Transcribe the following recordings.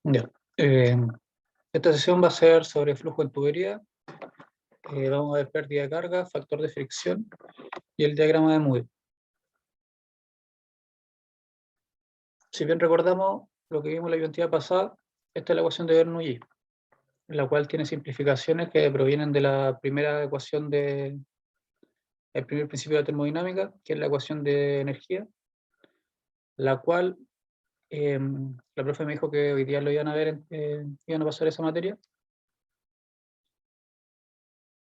Ya. Eh, Esta sesión va a ser sobre flujo en tubería. Vamos a ver pérdida de carga, factor de fricción y el diagrama de Moody. Si bien recordamos lo que vimos en la diapositiva pasada, esta es la ecuación de Bernoulli, la cual tiene simplificaciones que provienen de la primera ecuación del primer principio de la termodinámica, que es la ecuación de energía, la cual la profe me dijo que hoy día lo iban a ver, iban a pasar esa materia,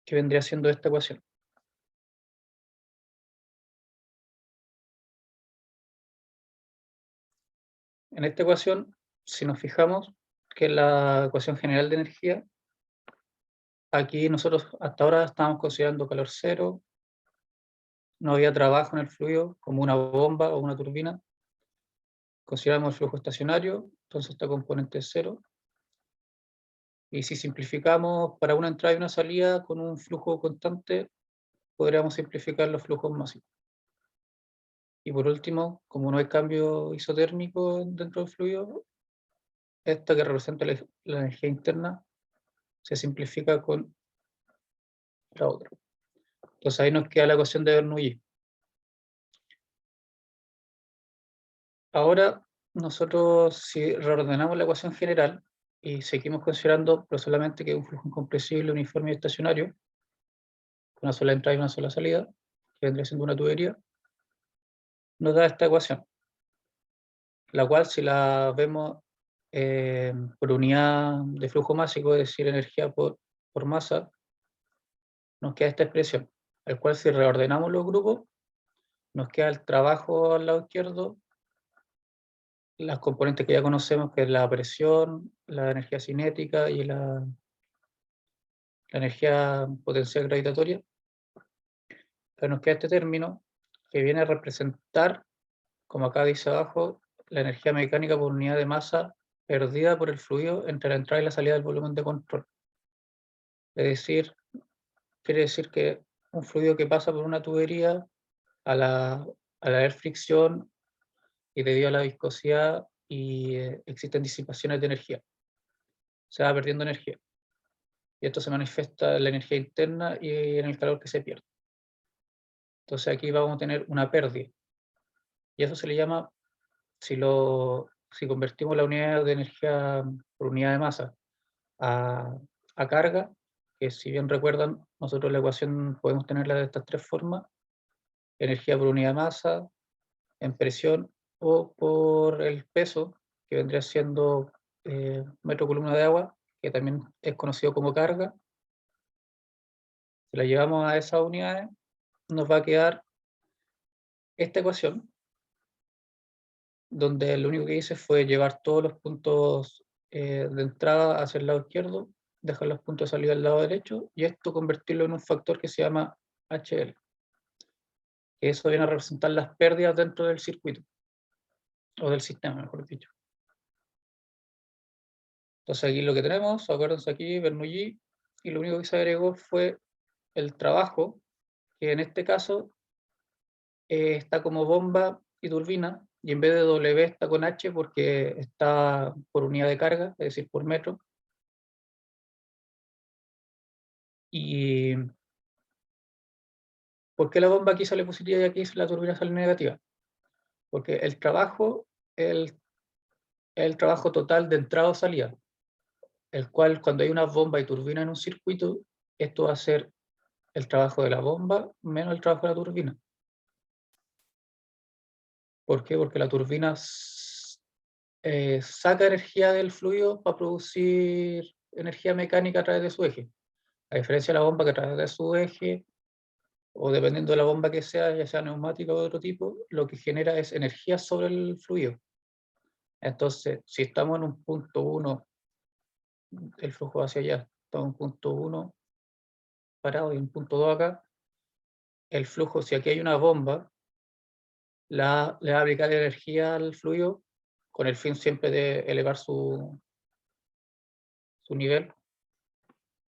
que vendría siendo esta ecuación. En esta ecuación, si nos fijamos, que es la ecuación general de energía, aquí nosotros hasta ahora estábamos considerando calor cero, no había trabajo en el fluido, como una bomba o una turbina. Consideramos el flujo estacionario, entonces esta componente es cero. Y si simplificamos para una entrada y una salida con un flujo constante, podríamos simplificar los flujos masivos. Y por último, como no hay cambio isotérmico dentro del fluido, esta que representa la energía interna se simplifica con la otra. Entonces ahí nos queda la ecuación de Bernoulli. Ahora nosotros, si reordenamos la ecuación general y seguimos considerando pero solamente que es un flujo incompresible, uniforme y estacionario, con una sola entrada y una sola salida, que vendría siendo una tubería, nos da esta ecuación, la cual si la vemos por unidad de flujo másico, es decir, energía por masa, nos queda esta expresión, al cual si reordenamos los grupos, nos queda el trabajo al lado izquierdo, las componentes que ya conocemos, que es la presión, la energía cinética y la energía potencial gravitatoria, pero nos queda este término que viene a representar, como acá dice abajo, la energía mecánica por unidad de masa perdida por el fluido entre la entrada y la salida del volumen de control. Es decir, quiere decir que un fluido que pasa por una tubería, al haber fricción y debido a la viscosidad y existen disipaciones de energía, se va perdiendo energía. Y esto se manifiesta en la energía interna y en el calor que se pierde. Entonces aquí vamos a tener una pérdida. Y eso se le llama, si convertimos la unidad de energía por unidad de masa a, a carga, que si bien recuerdan, nosotros la ecuación podemos tenerla de estas tres formas: energía por unidad de masa, en presión o por el peso, que vendría siendo metro columna de agua, que también es conocido como carga. Si la llevamos a esas unidades, nos va a quedar esta ecuación, donde lo único que hice fue llevar todos los puntos de entrada hacia el lado izquierdo, dejar los puntos de salida al lado derecho, y esto convertirlo en un factor que se llama HL, que eso viene a representar las pérdidas dentro del circuito, o del sistema, mejor dicho. Entonces aquí lo que tenemos, acuérdense aquí, Bernoulli, y lo único que se agregó fue el trabajo, que en este caso está como bomba y turbina, y en vez de W está con H porque está por unidad de carga, es decir, por metro. ¿Y por qué la bomba aquí sale positiva y aquí la turbina sale negativa? Porque el trabajo es el trabajo total de entrada o salida, el cual cuando hay una bomba y turbina en un circuito, esto va a ser el trabajo de la bomba menos el trabajo de la turbina. ¿Por qué? Porque la turbina saca energía del fluido para producir energía mecánica a través de su eje. A diferencia de la bomba que a través de su eje, o dependiendo de la bomba que sea, ya sea neumática o de otro tipo, lo que genera es energía sobre el fluido. Entonces, si estamos en un punto 1, el flujo hacia allá, estamos en un punto 1 parado y en un punto 2 acá, el flujo, si aquí hay una bomba, le va a aplicar energía al fluido con el fin siempre de elevar su nivel,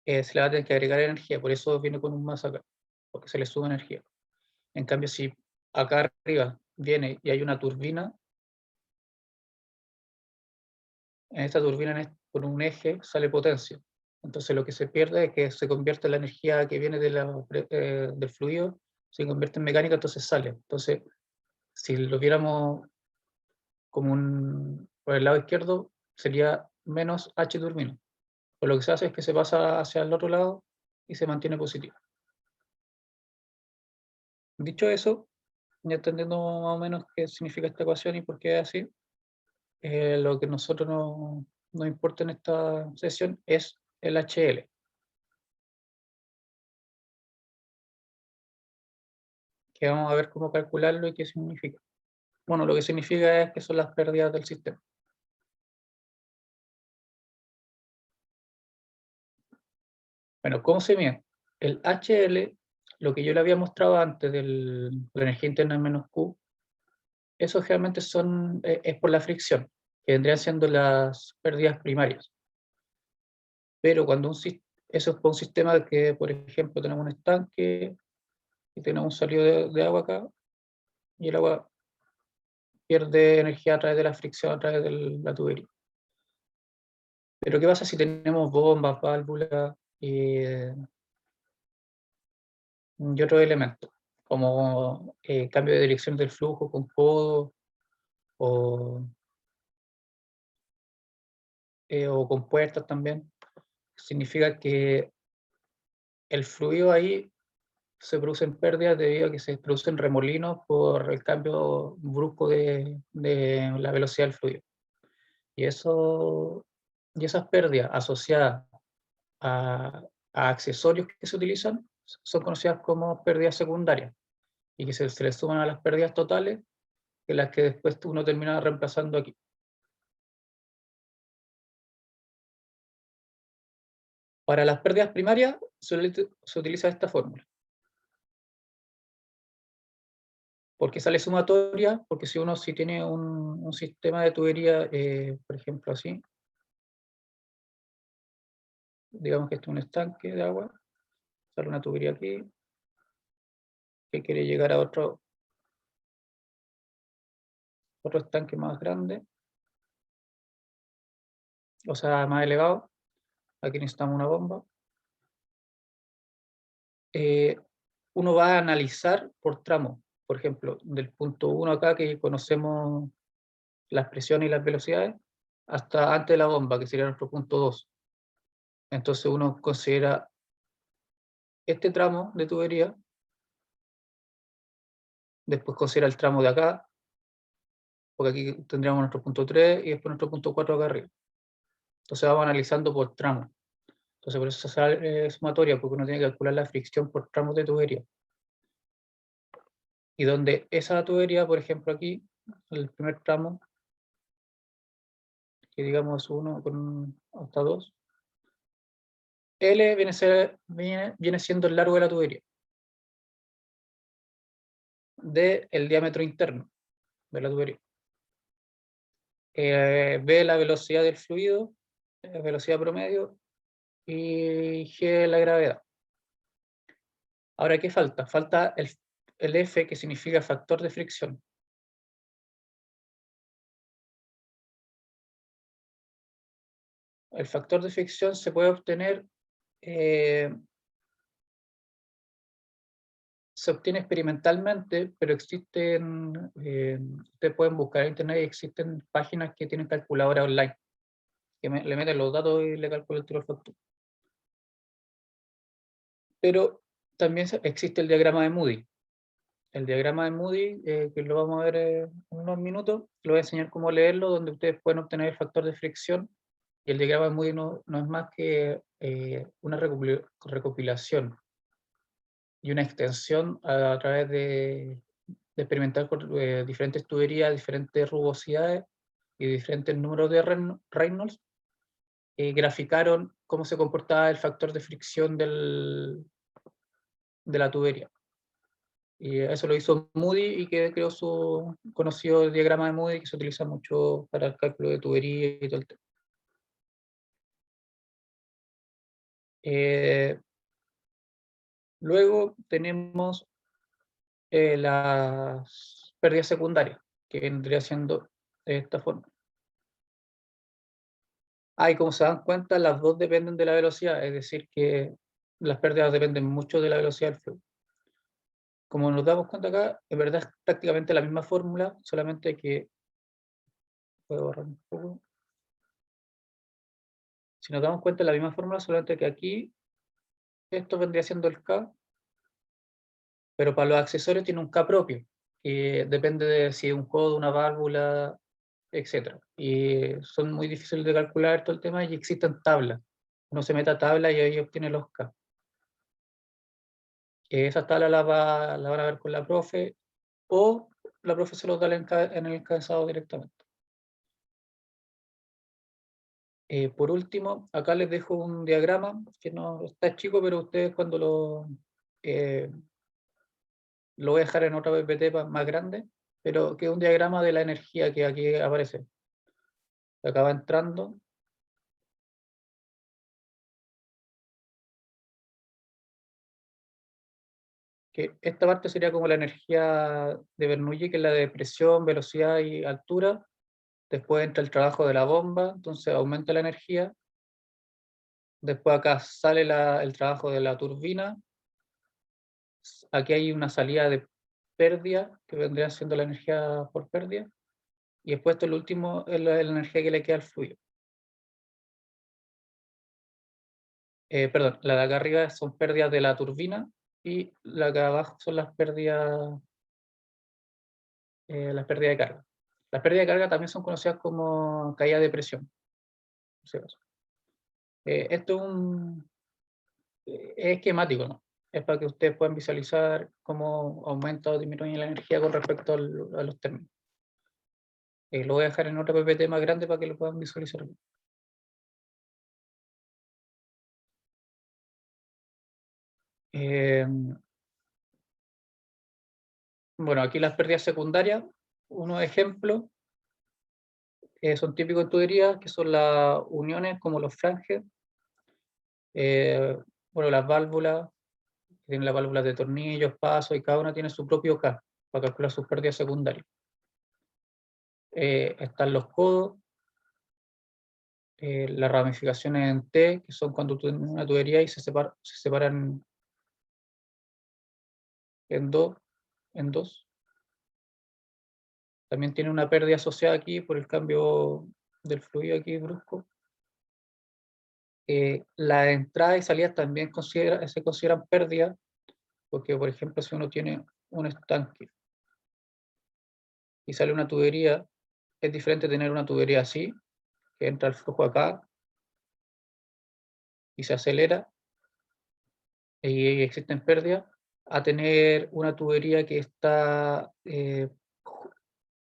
se le va a tener que agregar energía, por eso viene con un más acá, porque se le sube energía. En cambio, si acá arriba viene y hay una turbina, en esta turbina por un eje sale potencia. Entonces lo que se pierde es que se convierte la energía que viene del fluido, se convierte en mecánica, entonces sale. Entonces, si lo viéramos como por el lado izquierdo, sería menos H turbina. Pues lo que se hace es que se pasa hacia el otro lado y se mantiene positivo. Dicho eso, ya entendiendo más o menos qué significa esta ecuación y por qué es así, lo que nosotros nos importa en esta sesión es el HL, que vamos a ver cómo calcularlo y qué significa. Bueno, lo que significa es que son las pérdidas del sistema. Bueno, ¿cómo se mide? El HL, lo que yo le había mostrado antes de la energía interna en menos Q, eso generalmente es por la fricción, que vendrían siendo las pérdidas primarias. Pero cuando eso es por un sistema que, por ejemplo, tenemos un estanque y tenemos un salido de agua acá, y el agua pierde energía a través de la fricción, a través de la tubería. Pero ¿qué pasa si tenemos bombas, válvulas y otros elementos? Como cambio de dirección del flujo con codo o, o con puertas también. Significa que el fluido ahí se producen pérdidas debido a que se producen remolinos por el cambio brusco de la velocidad del fluido. Y, y esas pérdidas asociadas a accesorios que se utilizan son conocidas como pérdidas secundarias y que se les suman a las pérdidas totales, que las que después uno termina reemplazando aquí. Para las pérdidas primarias se utiliza esta fórmula. ¿Por qué sale sumatoria? Porque si tiene un sistema de tubería, por ejemplo así, digamos que esto es un estanque de agua, sale una tubería aquí, que quiere llegar a otro estanque más grande, o sea, más elevado. Aquí necesitamos una bomba. Uno va a analizar por tramo, por ejemplo, del punto 1 acá, que conocemos las presiones y las velocidades, hasta antes de la bomba, que sería nuestro punto 2. Entonces uno considera este tramo de tubería, después considera el tramo de acá, porque aquí tendríamos nuestro punto 3 y después nuestro punto 4 acá arriba. Entonces vamos analizando por tramo. Entonces por eso se hace sumatoria, porque uno tiene que calcular la fricción por tramos de tubería. Y donde esa tubería, por ejemplo aquí, el primer tramo, que digamos 1 hasta 2, L viene siendo el largo de la tubería, del diámetro interno de la tubería. B la velocidad del fluido, velocidad promedio, y G la gravedad. Ahora, ¿qué falta? Falta el F, que significa factor de fricción. El factor de fricción se puede obtener, se obtiene experimentalmente, pero existen, ustedes pueden buscar en internet y existen páginas que tienen calculadoras online, que le meten los datos y le calculan el tiro al factor. Pero también existe el diagrama de Moody. El diagrama de Moody, que lo vamos a ver en unos minutos, lo voy a enseñar cómo leerlo, donde ustedes pueden obtener el factor de fricción. Y el diagrama de Moody no es más que una recopilación y una extensión a través de experimentar con diferentes tuberías, diferentes rugosidades y diferentes números de Reynolds, graficaron cómo se comportaba el factor de fricción de la tubería. Y eso lo hizo Moody y que creó su conocido diagrama de Moody, que se utiliza mucho para el cálculo de tubería y todo el tema. Luego tenemos las pérdidas secundarias, que vendría siendo de esta forma. Y como se dan cuenta, las dos dependen de la velocidad, es decir, que las pérdidas dependen mucho de la velocidad del flujo. Como nos damos cuenta acá, en verdad es prácticamente la misma fórmula, solamente que... Puedo borrar un poco. Si nos damos cuenta, es la misma fórmula, solamente que aquí esto vendría siendo el K, pero para los accesorios tiene un K propio, que depende de si es un codo, una válvula, etc. Y son muy difíciles de calcular todo el tema y existen tablas. Uno se mete a tabla y ahí obtiene los K. Esas tablas la van a ver con la profe, o la profe se los da en el encabezado directamente. Por último, acá les dejo un diagrama que no está chico, pero ustedes cuando lo voy a dejar en otra PPT más grande, pero que es un diagrama de la energía que aquí aparece. Acá va entrando. Que esta parte sería como la energía de Bernoulli, que es la de presión, velocidad y altura. Después entra el trabajo de la bomba, entonces aumenta la energía. Después acá sale el trabajo de la turbina. Aquí hay una salida de pérdida, que vendría siendo la energía por pérdida. Y después esto, el último, es la energía que le queda al fluido. Perdón, la de acá arriba son pérdidas de la turbina y la de acá abajo son las pérdidas de carga. Las pérdidas de carga también son conocidas como caída de presión. Esto es esquemático, ¿no? Es para que ustedes puedan visualizar cómo aumenta o disminuye la energía con respecto a los términos. Lo voy a dejar en otra PPT más grande para que lo puedan visualizar. Eh, bueno, aquí las pérdidas secundarias, unos ejemplos, son típicos en tuberías, que son las uniones como los flanges, bueno, las válvulas, tienen las válvulas de tornillos, pasos, y cada una tiene su propio K para calcular sus pérdidas secundarias. Están los codos, las ramificaciones en T, que son cuando tú tienes una tubería y se separan en dos. También tiene una pérdida asociada aquí por el cambio del fluido aquí brusco. Las entradas y salidas también se consideran pérdidas, porque por ejemplo si uno tiene un estanque y sale una tubería, es diferente tener una tubería así, que entra el flujo acá y se acelera y existen pérdidas, a tener una tubería que está,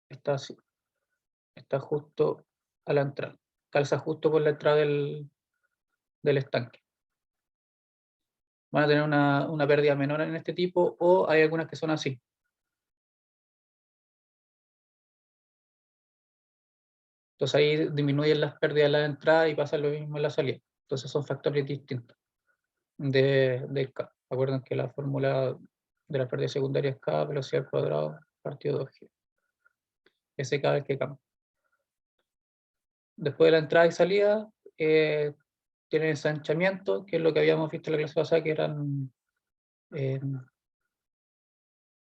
está justo a la entrada, calza justo por la entrada del estanque. Van a tener una pérdida menor en este tipo, o hay algunas que son así. Entonces ahí disminuyen las pérdidas en la entrada y pasa lo mismo en la salida. Entonces son factores distintos de K. Recuerden que la fórmula de la pérdida secundaria es K velocidad al cuadrado partido 2G. Ese K es el que cambia. Después de la entrada y salida, tienen ensanchamiento, que es lo que habíamos visto en la clase pasada, que eran eh,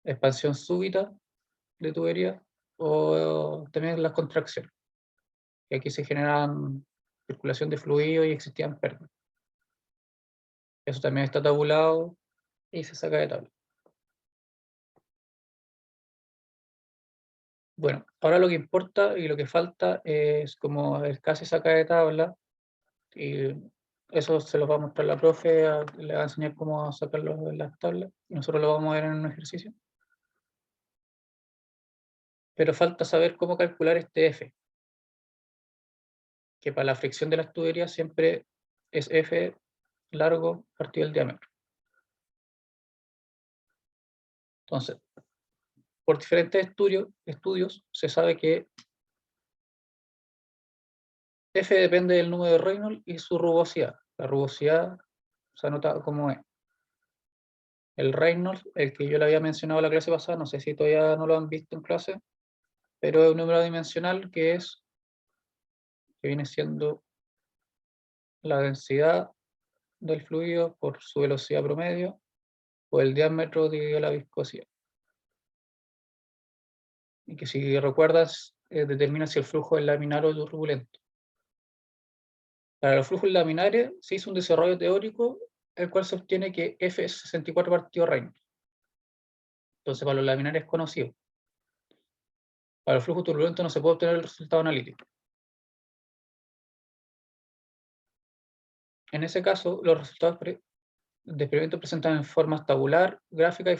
expansión súbita de tubería, o también las contracciones, que aquí se generan circulación de fluido y existían pérdidas. Eso también está tabulado y se saca de tabla. Bueno, ahora lo que importa y lo que falta es como el K se saca de tabla, y eso se lo va a mostrar la profe, le va a enseñar cómo sacarlo de las tablas, y nosotros lo vamos a ver en un ejercicio. Pero falta saber cómo calcular este F, que para la fricción de las tuberías siempre es F largo partido del diámetro. Entonces, por diferentes estudios se sabe que F depende del número de Reynolds y su rugosidad. La rugosidad se anota como es. El Reynolds, el que yo le había mencionado la clase pasada, no sé si todavía no lo han visto en clase, pero es un número dimensional que viene siendo la densidad del fluido por su velocidad promedio, o el diámetro dividido la viscosidad. Y que si recuerdas, determina si el flujo es laminar o turbulento. Para los flujos laminares se hizo un desarrollo teórico, el cual sostiene que F es 64 partido Reynolds. Entonces, para los laminares es conocido. Para el flujo turbulento no se puede obtener el resultado analítico. En ese caso, los resultados de experimento presentan en forma tabular, gráfica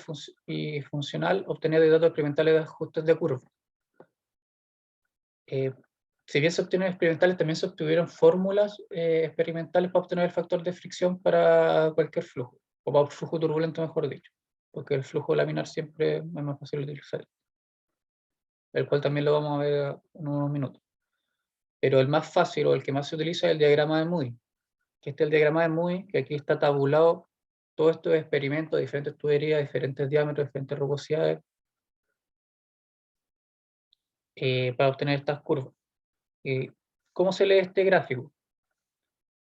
y funcional, obtenida de datos experimentales de ajustes de curva. Si bien se obtienen experimentales, también se obtuvieron fórmulas experimentales para obtener el factor de fricción para cualquier flujo, o para un flujo turbulento, mejor dicho, porque el flujo laminar siempre es más fácil de utilizar, el cual también lo vamos a ver en unos minutos. Pero el más fácil o el que más se utiliza es el diagrama de Moody, que este es el diagrama de Moody, que aquí está tabulado todos estos experimentos, diferentes tuberías, diferentes diámetros, diferentes rugosidades, para obtener estas curvas. ¿Cómo se lee este gráfico?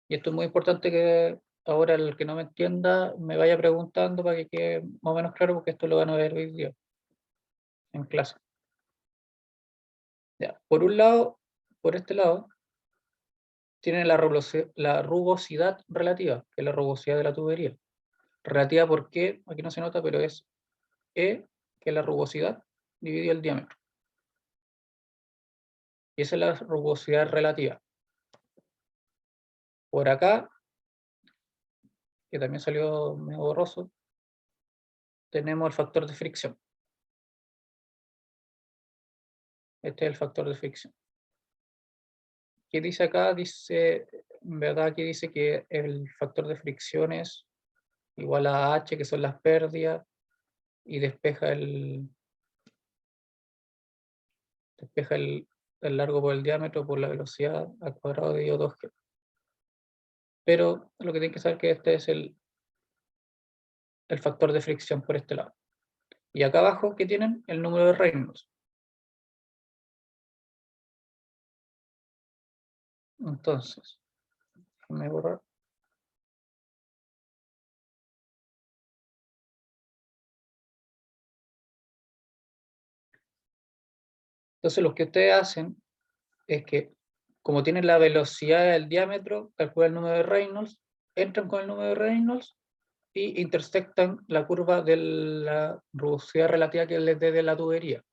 Y esto es muy importante que ahora el que no me entienda me vaya preguntando para que quede más o menos claro, porque esto lo van a ver hoy día en clase. Ya, por un lado, por este lado, tienen la rugosidad relativa, que es la rugosidad de la tubería. Relativa porque, aquí no se nota, pero es E, que es la rugosidad, dividido el diámetro. Y esa es la rugosidad relativa. Por acá, que también salió medio borroso, tenemos el factor de fricción. Este es el factor de fricción. ¿Qué dice acá? Dice, en verdad aquí dice que el factor de fricción es igual a H, que son las pérdidas, y despeja el largo por el diámetro por la velocidad al cuadrado de I2G. Pero lo que tienen que saber es que este es el factor de fricción por este lado. Y acá abajo, ¿qué tienen? El número de Reynolds. Entonces, déjame borrar. Entonces, lo que ustedes hacen es que, como tienen la velocidad del diámetro, calculan el número de Reynolds, entran con el número de Reynolds y intersectan la curva de la rugosidad relativa que les dé de la tubería.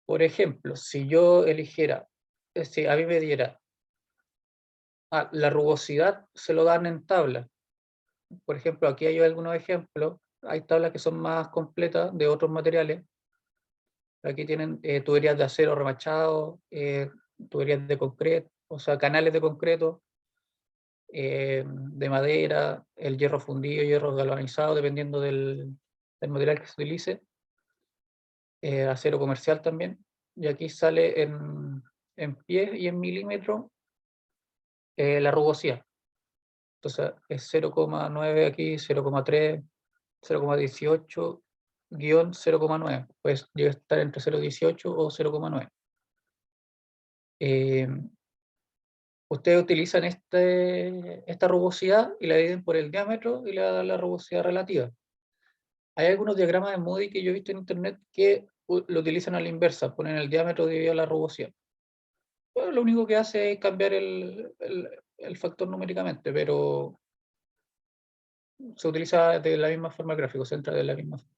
Por ejemplo, si yo eligiera, si a mí me diera, la rugosidad se lo dan en tabla. Por ejemplo, aquí hay algunos ejemplos, hay tablas que son más completas de otros materiales. Aquí tienen tuberías de acero remachado, tuberías de concreto, o sea, canales de concreto, de madera, el hierro fundido, hierro galvanizado, dependiendo del material que se utilice, acero comercial también, y aquí sale en pies y en milímetros la rugosidad. Entonces es 0,9 aquí, 0,3, 0,18, guión 0,9, pues llega a estar entre 0,18 o 0,9. Ustedes utilizan esta rugosidad y la dividen por el diámetro y le dan la rugosidad relativa. Hay algunos diagramas de Moody que yo he visto en internet que lo utilizan a la inversa, ponen el diámetro dividido la rugosidad. Bueno, lo único que hace es cambiar el factor numéricamente, pero se utiliza de la misma forma el gráfico, se entra de la misma forma.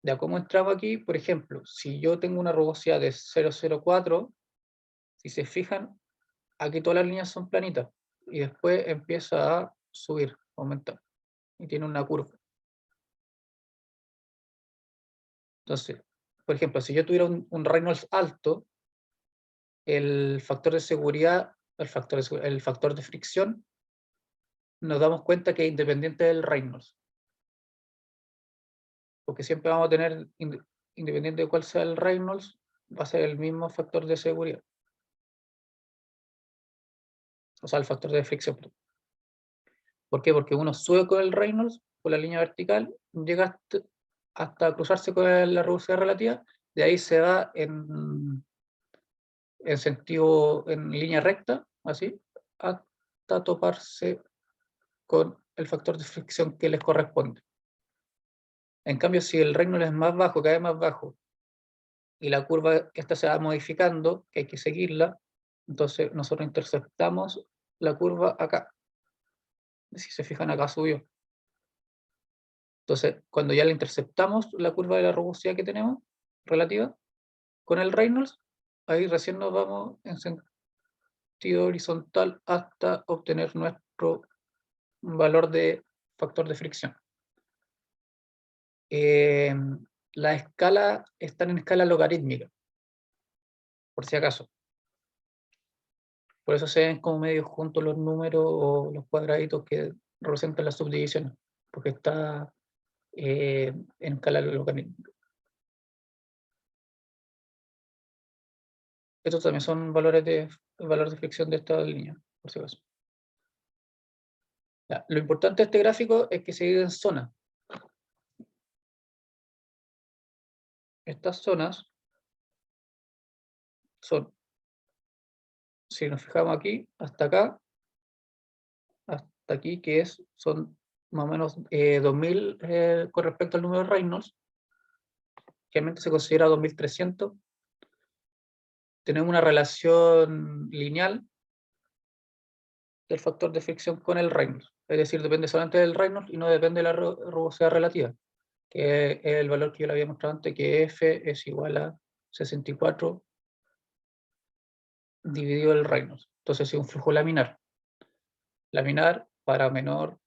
Ya, ¿cómo entramos aquí? Por ejemplo, si yo tengo una rugosidad de 0,04, si se fijan, aquí todas las líneas son planitas y después empieza a subir, aumentar, y tiene una curva. Entonces, por ejemplo, si yo tuviera un Reynolds alto, el factor de seguridad, el factor de fricción, nos damos cuenta que es independiente del Reynolds. Porque siempre vamos a tener, independiente de cuál sea el Reynolds, va a ser el mismo factor de seguridad. O sea, el factor de fricción. ¿Por qué? Porque uno sube con el Reynolds, por la línea vertical, llega hasta cruzarse con la rugosidad relativa, de ahí se va en en sentido, en línea recta, así, hasta toparse con el factor de fricción que les corresponde. En cambio, si el Reynolds es más bajo, cada vez más bajo, y la curva esta se va modificando, que hay que seguirla, entonces nosotros interceptamos la curva acá. Si se fijan, acá subió. Entonces, cuando ya la interceptamos, la curva de la rugosidad que tenemos, relativa, con el Reynolds, ahí recién nos vamos en sentido horizontal hasta obtener nuestro valor de factor de fricción. La escala están en escala logarítmica, por si acaso. Por eso se ven como medio juntos los números o los cuadraditos que representan las subdivisiones, porque está en escala logarítmica. Estos también son valores de fricción de esta línea, por si acaso. Ya, lo importante de este gráfico es que se divide en zonas. Estas zonas son, si nos fijamos aquí, hasta acá, hasta aquí, que son más o menos 2000 con respecto al número de Reynolds, generalmente se considera 2300. Tenemos una relación lineal del factor de fricción con el Reynolds, es decir, depende solamente del Reynolds y no depende de la rugosidad relativa, que es el valor que yo le había mostrado antes, que F es igual a 64 dividido el Reynolds. Entonces es un flujo laminar. Laminar para números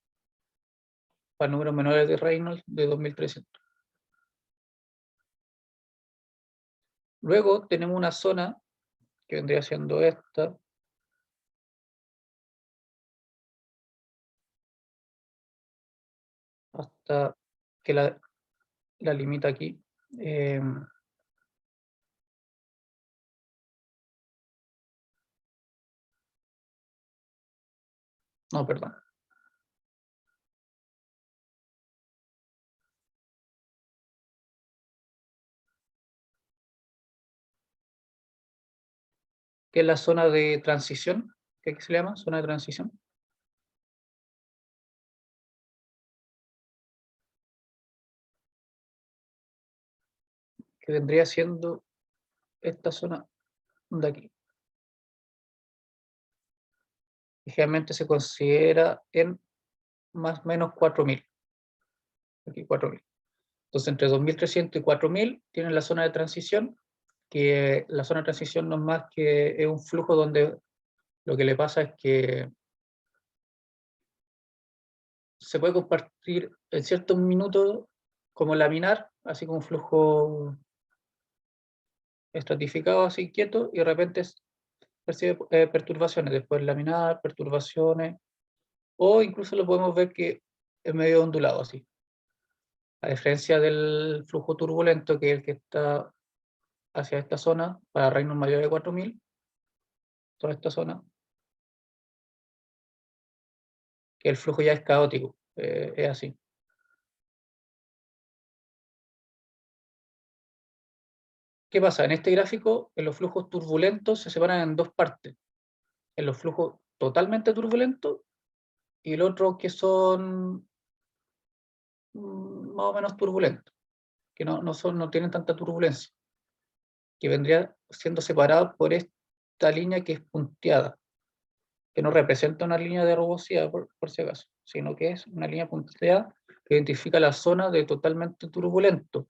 menores de Reynolds de 2300. Luego tenemos una zona que vendría siendo esta, hasta que la limita aquí. No, perdón. Que es la zona de transición, que aquí se llama zona de transición. Que vendría siendo esta zona de aquí. Y generalmente se considera en más o menos 4000. Aquí 4000. Entonces, entre 2300 y 4000 tienen la zona de transición, que la zona de transición no es más que es un flujo donde lo que le pasa es que se puede compartir en ciertos minutos como laminar, así como un flujo estratificado, así quieto, y de repente percibe perturbaciones, después laminar, perturbaciones, o incluso lo podemos ver que es medio ondulado así. A diferencia del flujo turbulento, que es el que está hacia esta zona, para reinos mayores de 4000, toda esta zona, que el flujo ya es caótico, es así. ¿Qué pasa? En este gráfico, en los flujos turbulentos se separan en dos partes. En los flujos totalmente turbulentos y el otro que son más o menos turbulentos, que no tienen tanta turbulencia, que vendría siendo separado por esta línea que es punteada, que no representa una línea de rugosidad, por si acaso, sino que es una línea punteada que identifica la zona de totalmente turbulento.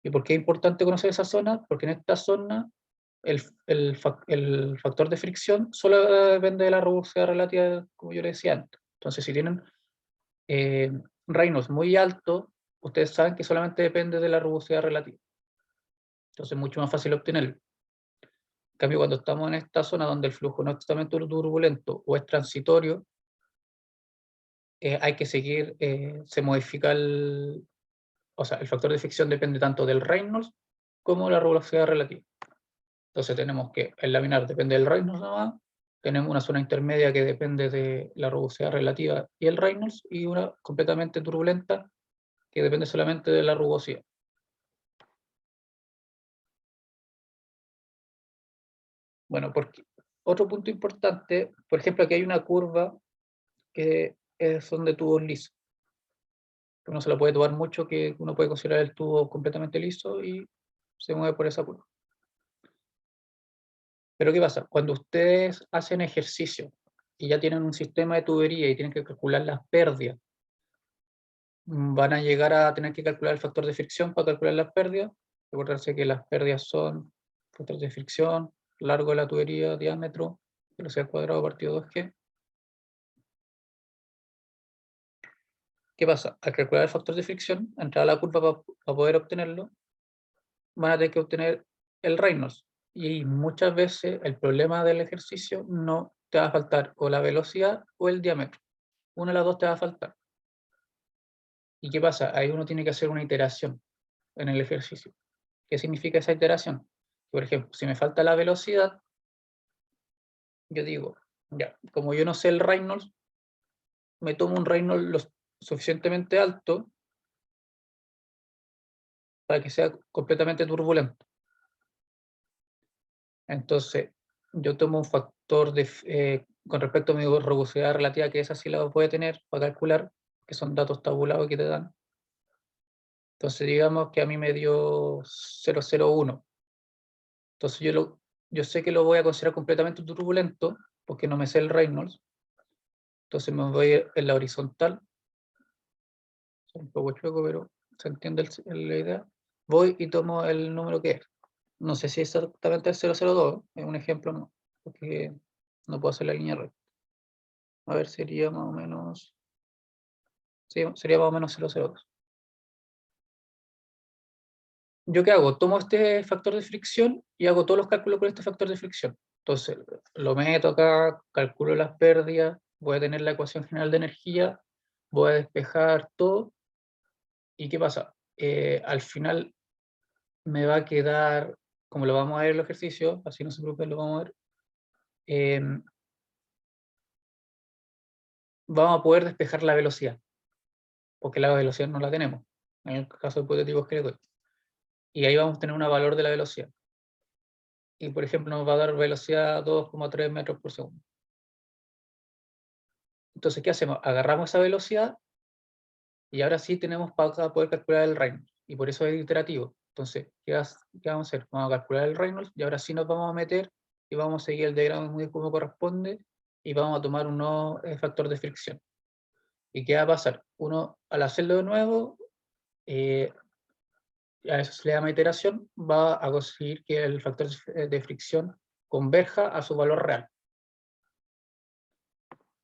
¿Y por qué es importante conocer esa zona? Porque en esta zona el factor de fricción solo depende de la rugosidad relativa, como yo le decía antes. Entonces, si tienen reinos muy altos, ustedes saben que solamente depende de la rugosidad relativa. Entonces, es mucho más fácil obtenerlo. En cambio, cuando estamos en esta zona donde el flujo no es totalmente turbulento o es transitorio, hay que seguir, se modifica o sea, el factor de fricción depende tanto del Reynolds como la rugosidad relativa. Entonces tenemos que el laminar depende del Reynolds nomás, tenemos una zona intermedia que depende de la rugosidad relativa y el Reynolds, y una completamente turbulenta que depende solamente de la rugosidad. Bueno, porque otro punto importante, por ejemplo, aquí hay una curva que son de tubos lisos. Uno se lo puede tomar mucho, que uno puede considerar el tubo completamente liso y se mueve por esa curva. Pero ¿qué pasa? Cuando ustedes hacen ejercicio y ya tienen un sistema de tubería y tienen que calcular las pérdidas, van a llegar a tener que calcular el factor de fricción para calcular las pérdidas. Recordarse que las pérdidas son factor de fricción, largo de la tubería, diámetro, velocidad al cuadrado partido 2G. ¿Qué pasa? Al calcular el factor de fricción, entrar a la curva para poder obtenerlo, van a tener que obtener el Reynolds. Y muchas veces el problema del ejercicio no te va a faltar o la velocidad o el diámetro. Una de las dos te va a faltar. ¿Y qué pasa? Ahí uno tiene que hacer una iteración en el ejercicio. ¿Qué significa esa iteración? Por ejemplo, si me falta la velocidad, yo digo, ya, como yo no sé el Reynolds, me tomo un Reynolds lo suficientemente alto para que sea completamente turbulento. Entonces, yo tomo un factor con respecto a mi rugosidad relativa, que esa sí la puede tener para calcular, que son datos tabulados que te dan. Entonces, digamos que a mí me dio 0,01. Entonces, yo sé que lo voy a considerar completamente turbulento, porque no me sé el Reynolds. Entonces, me voy en la horizontal. Es un poco chueco, pero se entiende la idea. Voy y tomo el número que es. No sé si es exactamente el 0,02, es un ejemplo, no, porque no puedo hacer la línea recta. A ver, sería más o menos... Sí, sería más o menos 0,02. ¿Yo qué hago? Tomo este factor de fricción y hago todos los cálculos con este factor de fricción. Entonces, lo meto acá, calculo las pérdidas, voy a tener la ecuación general de energía, voy a despejar todo. ¿Y qué pasa? Al final me va a quedar, como lo vamos a ver en el ejercicio, así no se preocupen, lo vamos a ver, vamos a poder despejar la velocidad, porque la velocidad no la tenemos, en el caso hipotético que le doy. Y ahí vamos a tener un valor de la velocidad. Y por ejemplo nos va a dar velocidad 2,3 metros por segundo. Entonces, ¿qué hacemos? Agarramos esa velocidad y ahora sí tenemos para poder calcular el Reynolds. Y por eso es iterativo. Entonces, ¿qué vamos a hacer? Vamos a calcular el Reynolds y ahora sí nos vamos a meter y vamos a seguir el diagrama muy como corresponde y vamos a tomar un nuevo factor de fricción. ¿Y qué va a pasar? Uno, al hacerlo de nuevo, a eso se le llama iteración, va a conseguir que el factor de fricción converja a su valor real.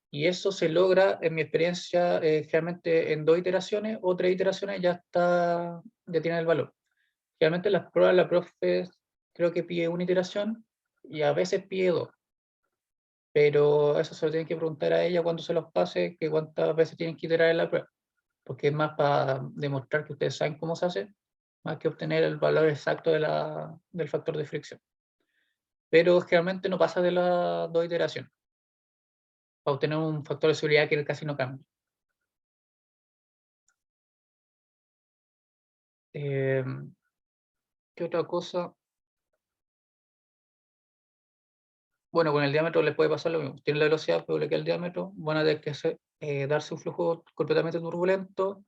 Y eso se logra, en mi experiencia, generalmente en 2 iteraciones o 3 iteraciones ya tiene el valor. Generalmente en las pruebas la profe creo que pide 1 iteración y a veces pide 2. Pero eso se lo tienen que preguntar a ella cuando se los pase, que cuántas veces tienen que iterar en la prueba. Porque es más para demostrar que ustedes saben cómo se hace, más que obtener el valor exacto del factor de fricción. Pero generalmente no pasa de las 2 iteraciones, para obtener un factor de seguridad que casi no cambia. ¿Qué otra cosa? Bueno, con el diámetro les puede pasar lo mismo. Tienen la velocidad, pero le queda el diámetro. Van a tener que darse un flujo completamente turbulento.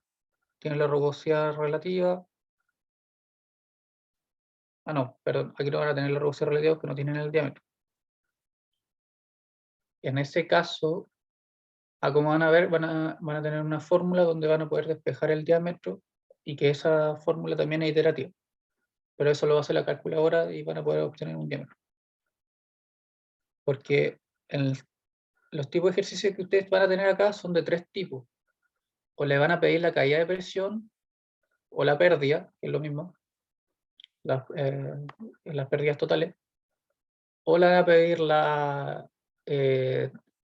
Tienen la rugosidad relativa. Ah, no, perdón. Aquí no van a tener la rugosidad relativa porque no tienen el diámetro. En ese caso, como van a ver, van a tener una fórmula donde van a poder despejar el diámetro y que esa fórmula también es iterativa. Pero eso lo va a hacer la calculadora y van a poder obtener un diámetro. Porque los tipos de ejercicios que ustedes van a tener acá son de 3 tipos. O le van a pedir la caída de presión o la pérdida, que es lo mismo, las pérdidas totales, o le van a pedir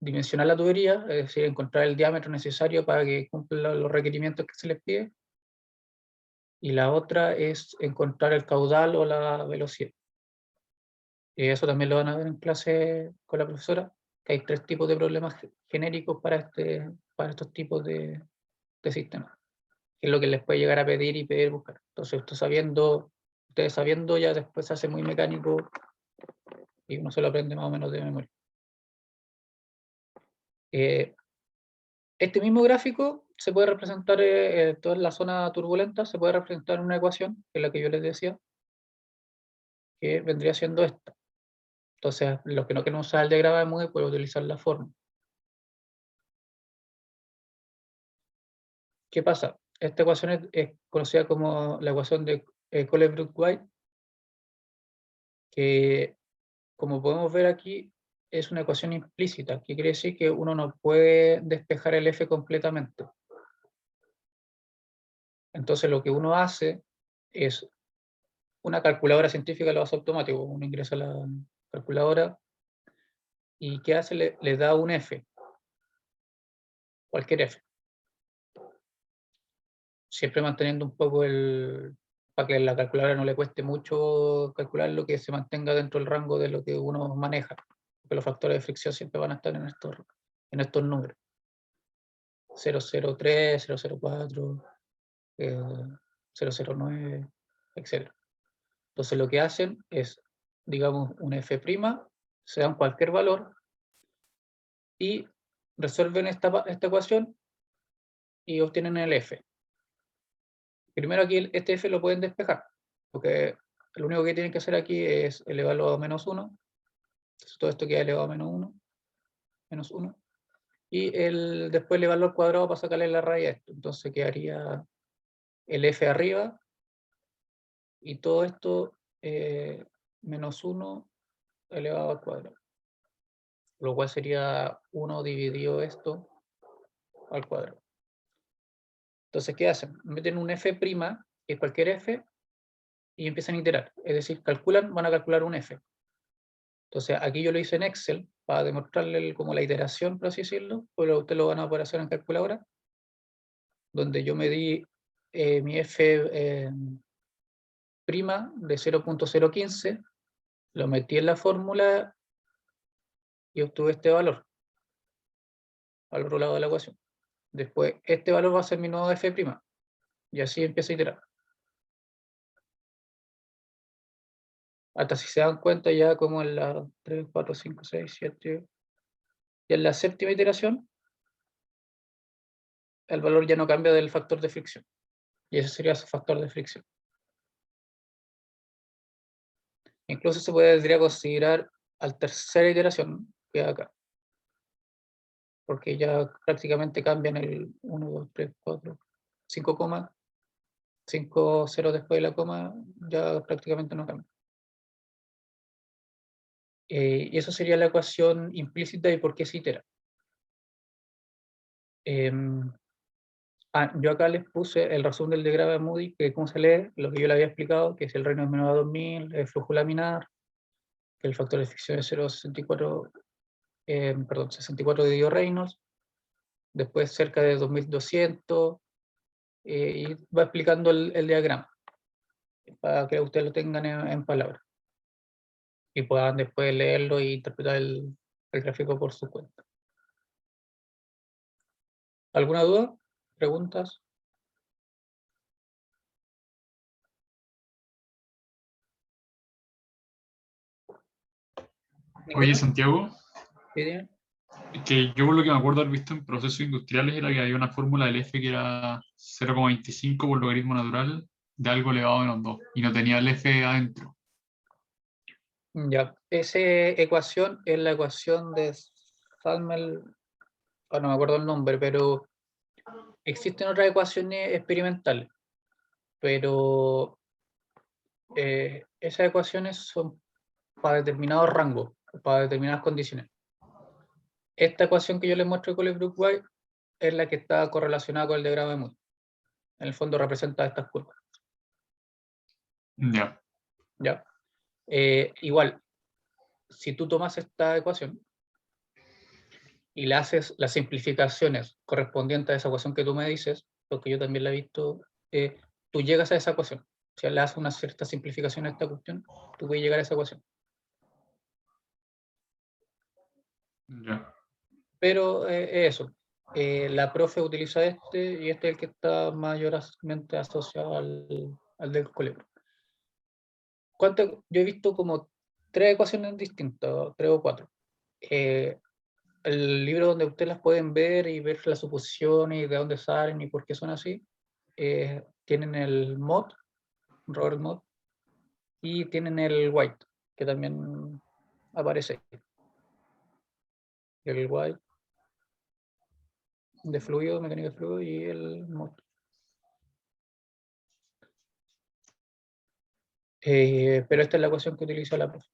dimensionar la tubería, es decir, encontrar el diámetro necesario para que cumpla los requerimientos que se les pide, y la otra es encontrar el caudal o la velocidad. Y eso también lo van a ver en clase con la profesora, que hay 3 tipos de problemas genéricos para estos tipos de sistemas, que es lo que les puede llegar a pedir y pedir buscar. Entonces, ustedes sabiendo, ya después se hace muy mecánico y uno se lo aprende más o menos de memoria. Este mismo gráfico se puede representar, toda la zona turbulenta, se puede representar en una ecuación, que es la que yo les decía, que vendría siendo esta. Entonces, los que no quieren usar el diagrama de Moody pueden utilizar la forma. ¿Qué pasa? Esta ecuación es conocida como la ecuación de Colebrook-White, que, como podemos ver aquí, es una ecuación implícita, que quiere decir que uno no puede despejar el f completamente. Entonces, lo que uno hace es, una calculadora científica lo hace automático, uno ingresa a la calculadora y ¿qué hace? Le da un f, cualquier f. Siempre manteniendo un poco para que la calculadora no le cueste mucho calcular, lo que se mantenga dentro del rango de lo que uno maneja, porque los factores de fricción siempre van a estar en estos números. 003, 004, 009, etc. Entonces lo que hacen es, digamos, un f', se dan cualquier valor y resuelven esta ecuación y obtienen el f. Primero aquí este f lo pueden despejar, porque lo único que tienen que hacer aquí es elevarlo a menos 1. Entonces todo esto queda elevado a menos 1. Y después elevarlo al cuadrado para sacarle la raíz a esto. Entonces quedaría el f arriba y todo esto menos 1 elevado al cuadrado. Lo cual sería 1 dividido esto al cuadrado. Entonces, ¿qué hacen? Meten un f', que es cualquier f, y empiezan a iterar. Es decir, van a calcular un f. Entonces, aquí yo lo hice en Excel para demostrarle como la iteración, por así decirlo, pero ustedes lo van a poder hacer en calculadora, donde yo me di mi f' de 0.015, lo metí en la fórmula y obtuve este valor al otro lado de la ecuación. Después, este valor va a ser mi nuevo f', y así empiezo a iterar. Hasta si se dan cuenta ya como en la 3, 4, 5, 6, 7, y en la séptima iteración, el valor ya no cambia del factor de fricción. Y ese sería su factor de fricción. Incluso se podría considerar al tercera iteración, que es acá. Porque ya prácticamente cambian el 1, 2, 3, 4, 5 comas, 5 ceros después de la coma, ya prácticamente no cambia. Y eso sería la ecuación implícita y por qué se itera. Yo acá les puse el resumen del diagrama de Moody, que cómo se lee, lo que yo le había explicado, que si el reino es menor a 2000, el flujo laminar, que el factor de fricción es 0,64, 64 dividido Reynolds, después cerca de 2200, y va explicando el diagrama, para que ustedes lo tengan en palabras, y puedan después leerlo e interpretar el gráfico por su cuenta. ¿Alguna duda? ¿Preguntas? Oye, Santiago, ¿Sí, tienen? que yo por lo que me acuerdo haber visto en procesos industriales era que había una fórmula del F que era 0,25 por logaritmo natural de algo elevado a menos 2 y no tenía el F adentro. Ya, esa ecuación es la ecuación de Salmel, no me acuerdo el nombre, pero existen otras ecuaciones experimentales, pero esas ecuaciones son para determinados rangos, para determinadas condiciones. Esta ecuación que yo les muestro de Colebrook-White es la que está correlacionada con el diagrama de Moody. En el fondo representa estas curvas. Ya. ¿Ya? Igual, si tú tomas esta ecuación y le haces las simplificaciones correspondientes a esa ecuación que tú me dices, porque yo también la he visto, tú llegas a esa ecuación. Si le haces una cierta simplificación a esta cuestión, tú puedes llegar a esa ecuación. Ya. Pero eso, la profe utiliza este y este es el que está mayormente asociado al del colegio. Yo he visto como 3 ecuaciones distintas, 3 o 4. El libro donde ustedes las pueden ver y ver las suposiciones y de dónde salen y por qué son así, tienen el Mott, Robert Mott, y tienen el White, que también aparece. El White de fluido, mecánica de fluido, y el Mott. Pero esta es la ecuación que utiliza la profe.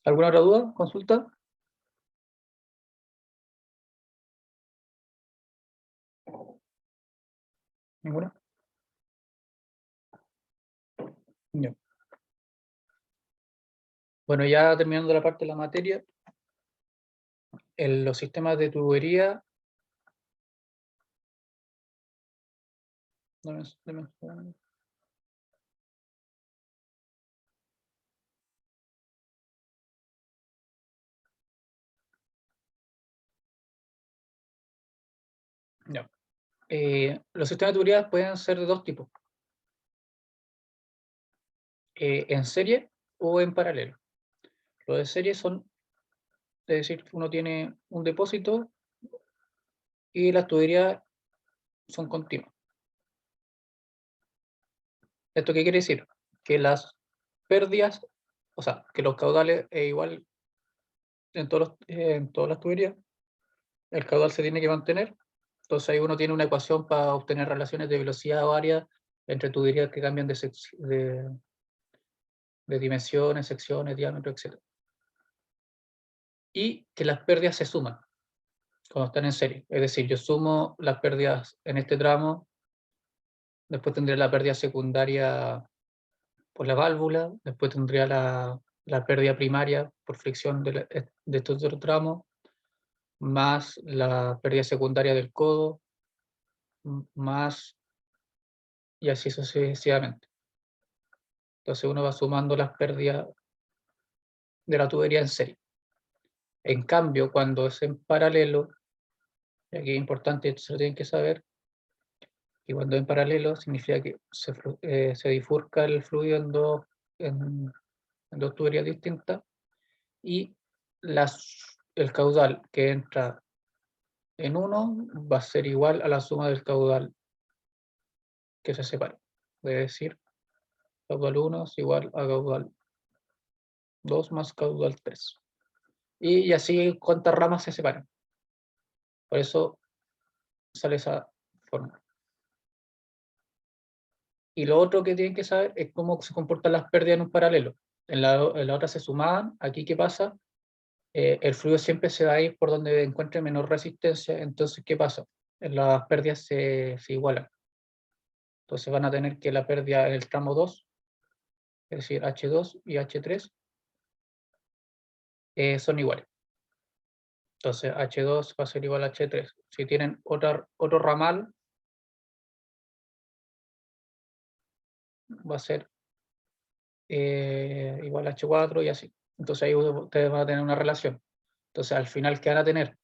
¿Alguna otra duda? ¿Consulta? ¿Ninguna? No. Bueno, ya terminando la parte de la materia, en los sistemas de tubería. Dame un segundo. No. Los sistemas de tubería pueden ser de 2 tipos. En serie o en paralelo. Los de serie son, es decir, uno tiene un depósito y las tuberías son continuas. ¿Esto qué quiere decir? Que las pérdidas, o sea, que los caudales es igual en todas las tuberías, el caudal se tiene que mantener. Entonces ahí uno tiene una ecuación para obtener relaciones de velocidad o área entre tuberías que cambian de dimensiones, secciones, diámetro, etc. Y que las pérdidas se suman cuando están en serie. Es decir, yo sumo las pérdidas en este tramo, después tendré la pérdida secundaria por la válvula, después tendría la pérdida primaria por fricción de estos otros tramos, más la pérdida secundaria del codo, más, y así sucesivamente. Entonces uno va sumando las pérdidas de la tubería en serie. En cambio, cuando es en paralelo, y aquí es importante, esto se lo tienen que saber, y cuando en paralelo significa que se bifurca el fluido en dos tuberías distintas, y el caudal que entra en uno va a ser igual a la suma del caudal que se separa. Es decir, caudal 1 es igual a caudal 2 más caudal 3. Y así cuántas ramas se separan. Por eso sale esa forma. Y lo otro que tienen que saber es cómo se comportan las pérdidas en un paralelo. En la otra se sumaban, aquí ¿qué pasa? El fluido siempre se va a ir por donde encuentre menor resistencia, entonces ¿qué pasa? Las pérdidas se igualan. Entonces van a tener que la pérdida en el tramo 2, es decir, H2 y H3, son iguales. Entonces H2 va a ser igual a H3. Si tienen otro ramal, va a ser igual a H4 y así. Entonces ahí ustedes van a tener una relación. Entonces al final, ¿qué van a tener?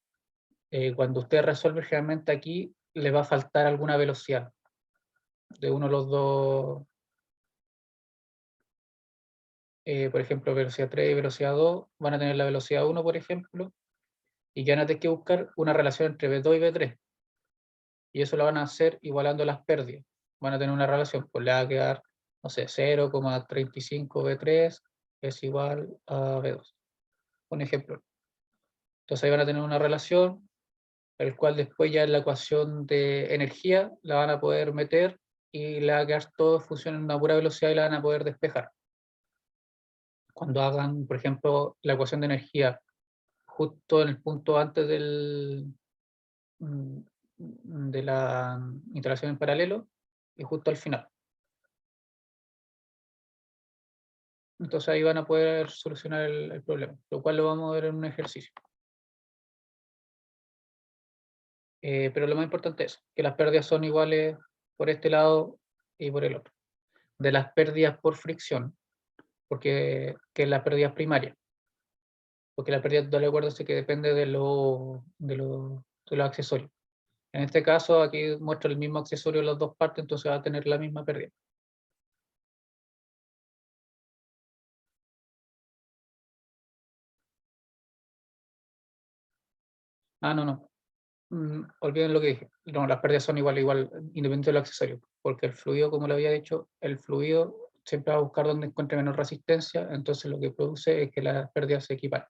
Cuando usted resuelve, generalmente aquí le va a faltar alguna velocidad de uno de los dos, por ejemplo, velocidad 3 y velocidad 2, van a tener la velocidad 1, por ejemplo, y que van a tener que buscar una relación entre V2 y V3. Y eso lo van a hacer igualando las pérdidas. Van a tener una relación, pues le va a quedar, no sé, 0,35 V3 es igual a V2. Un ejemplo. Entonces ahí van a tener una relación, el cual después ya en la ecuación de energía la van a poder meter y le va a quedar todo funciona en una pura velocidad y la van a poder despejar. Cuando hagan, por ejemplo, la ecuación de energía justo en el punto antes de la instalación en paralelo y justo al final. Entonces ahí van a poder solucionar el problema, lo cual lo vamos a ver en un ejercicio. Pero lo más importante es que las pérdidas son iguales por este lado y por el otro. De las pérdidas por fricción, porque que las pérdidas primarias, porque la pérdida total, acuérdense que depende de los accesorios. En este caso, aquí muestra el mismo accesorio en las dos partes, entonces va a tener la misma pérdida. Ah, no. Olviden lo que dije. No, las pérdidas son igual, independiente del accesorio. Porque el fluido, como le había dicho, el fluido siempre va a buscar donde encuentre menor resistencia, entonces lo que produce es que las pérdidas se equiparen.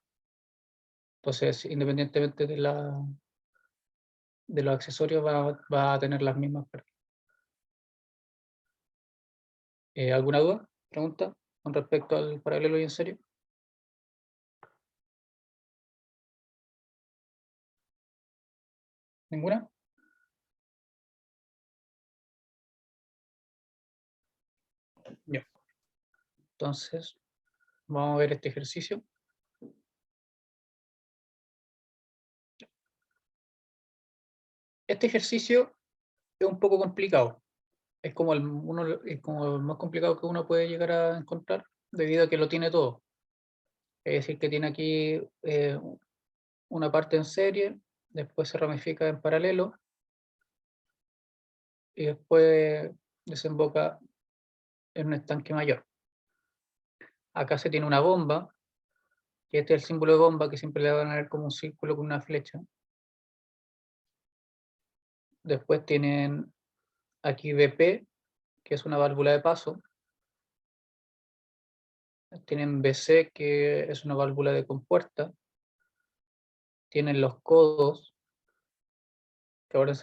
Entonces, independientemente de los accesorios, va a tener las mismas pérdidas. ¿Alguna duda? ¿Pregunta con respecto al paralelo y en serio? ¿Ninguna? Ya. Entonces, vamos a ver este ejercicio. Este ejercicio es un poco complicado. Es como es como el más complicado que uno puede llegar a encontrar, debido a que lo tiene todo. Es decir, que tiene aquí una parte en serie, después se ramifica en paralelo, y después desemboca en un estanque mayor. Acá se tiene una bomba, que este es el símbolo de bomba, que siempre le van a ver como un círculo con una flecha. Después tienen aquí BP, que es una válvula de paso. Tienen BC, que es una válvula de compuerta. Tienen los codos, que ahora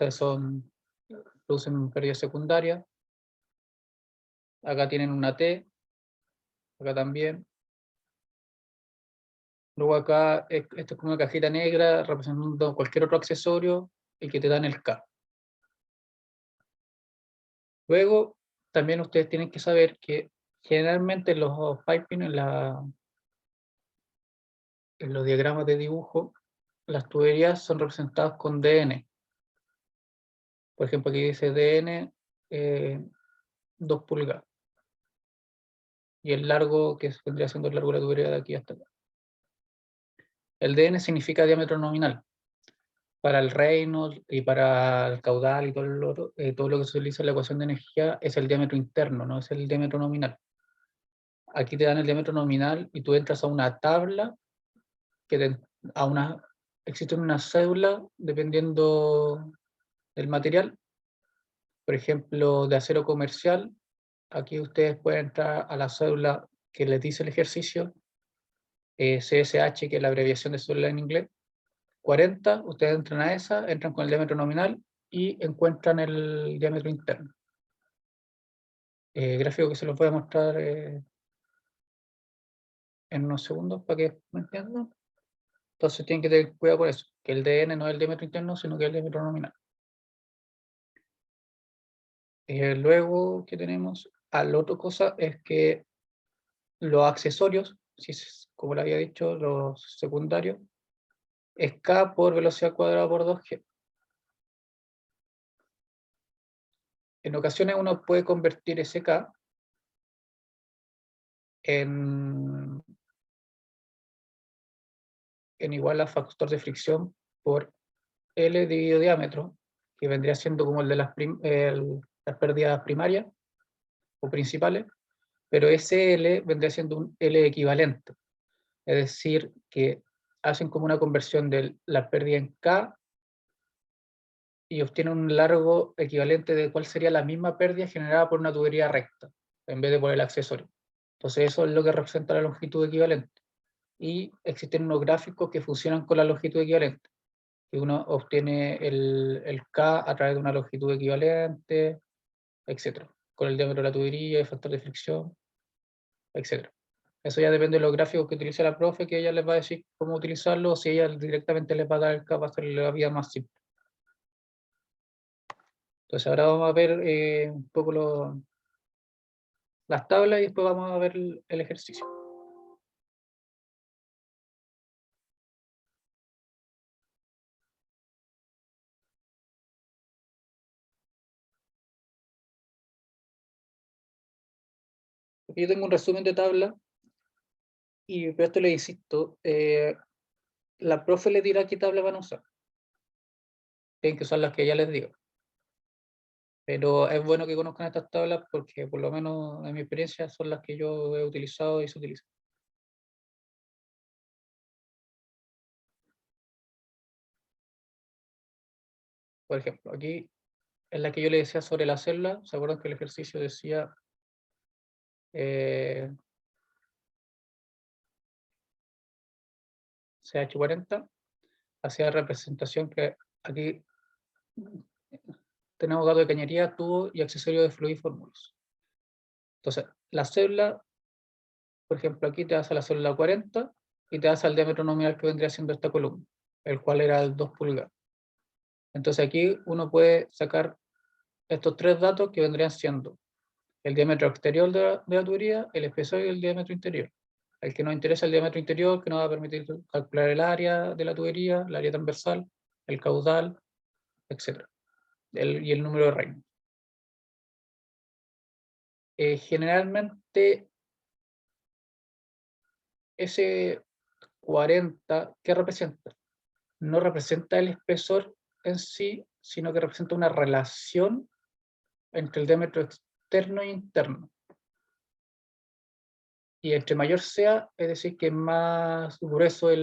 producen pérdida secundaria. Acá tienen una T, acá también. Luego acá, esto es como una cajita negra representando cualquier otro accesorio y que te dan el K. Luego, también ustedes tienen que saber que generalmente los piping, en los diagramas de dibujo, las tuberías son representadas con DN. Por ejemplo, aquí dice DN 2 pulgadas. Y el largo, que vendría siendo el largo de la tubería de aquí hasta acá. El DN significa diámetro nominal. Para el Reynolds y para el caudal y todo lo que se utiliza en la ecuación de energía es el diámetro interno, no es el diámetro nominal. Aquí te dan el diámetro nominal y tú entras a una tabla que existe una cédula dependiendo del material. Por ejemplo, de acero comercial, aquí ustedes pueden entrar a la cédula que les dice el ejercicio, CSH, que es la abreviación de cédula en inglés, 40, ustedes entran a esa, entran con el diámetro nominal y encuentran el diámetro interno. Gráfico que se los voy a mostrar en unos segundos para que me entiendan. Entonces tienen que tener cuidado por eso, que el DN no es el diámetro interno, sino que es el diámetro nominal. Luego, ¿qué tenemos? La otra cosa es que los accesorios, como le había dicho, los secundarios, es K por velocidad cuadrada por 2G. En ocasiones uno puede convertir ese K en igual a factor de fricción por L dividido diámetro, que vendría siendo como el de las pérdidas primarias o principales, pero ese L vendría siendo un L equivalente. Es decir, que hacen como una conversión de la pérdida en K y obtienen un largo equivalente de cuál sería la misma pérdida generada por una tubería recta, en vez de por el accesorio. Entonces eso es lo que representa la longitud equivalente. Y existen unos gráficos que funcionan con la longitud equivalente, que uno obtiene el K a través de una longitud equivalente, etc. Con el diámetro de la tubería, el factor de fricción, etc. Eso ya depende de los gráficos que utilice la profe, que ella les va a decir cómo utilizarlo, o si ella directamente les va a dar el K para hacerle la vida más simple. Entonces ahora vamos a ver un poco las tablas y después vamos a ver el ejercicio. Aquí yo tengo un resumen de tabla, y pero esto le insisto, la profe le dirá qué tabla van a usar. tienen que usar las que ya les digo. Pero es bueno que conozcan estas tablas porque por lo menos en mi experiencia son las que yo he utilizado y se utilizan. Por ejemplo, aquí es la que yo le decía sobre la celda. ¿Se acuerdan que el ejercicio decía CH40? Hacía representación que aquí tenemos datos de cañería, tubo y accesorios de fluidiformulos. Entonces, la célula, por ejemplo, aquí te das a la célula 40 y te das al diámetro nominal que vendría siendo esta columna, el cual era el 2 pulgadas. Entonces aquí uno puede sacar estos tres datos que vendrían siendo el diámetro exterior de la tubería, el espesor y el diámetro interior. El que nos interesa el diámetro interior, que nos va a permitir calcular el área de la tubería, el área transversal, el caudal, etc. Y el número de Reynolds. Generalmente, ese 40, ¿qué representa? No representa el espesor en sí, sino que representa una relación entre el diámetro externo e interno. Y entre mayor sea, es decir, que más grueso no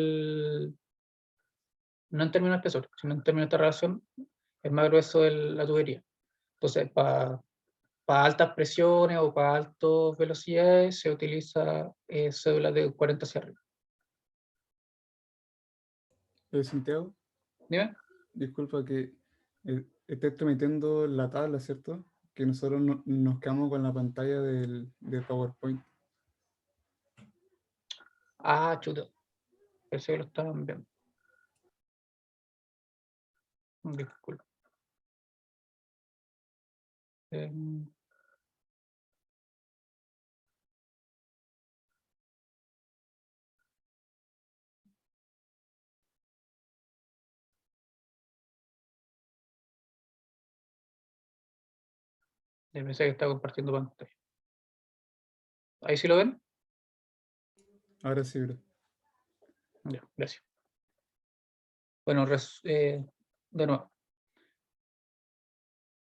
en términos de espesor, sino en términos de esta relación, es más grueso la tubería. Entonces, para altas presiones o para altas velocidades se utiliza cédulas de 40 hacia arriba. Santiago, ¿Dime? disculpa que estés transmitiendo la tabla, ¿cierto? Que nosotros nos quedamos con la pantalla del PowerPoint. Ah, chuta. Pensé que lo estaban viendo. Disculpa. Pensé que estaba compartiendo pantalla. ¿Ahí sí lo ven? Ahora sí, bro. Ya, gracias. Bueno, de nuevo.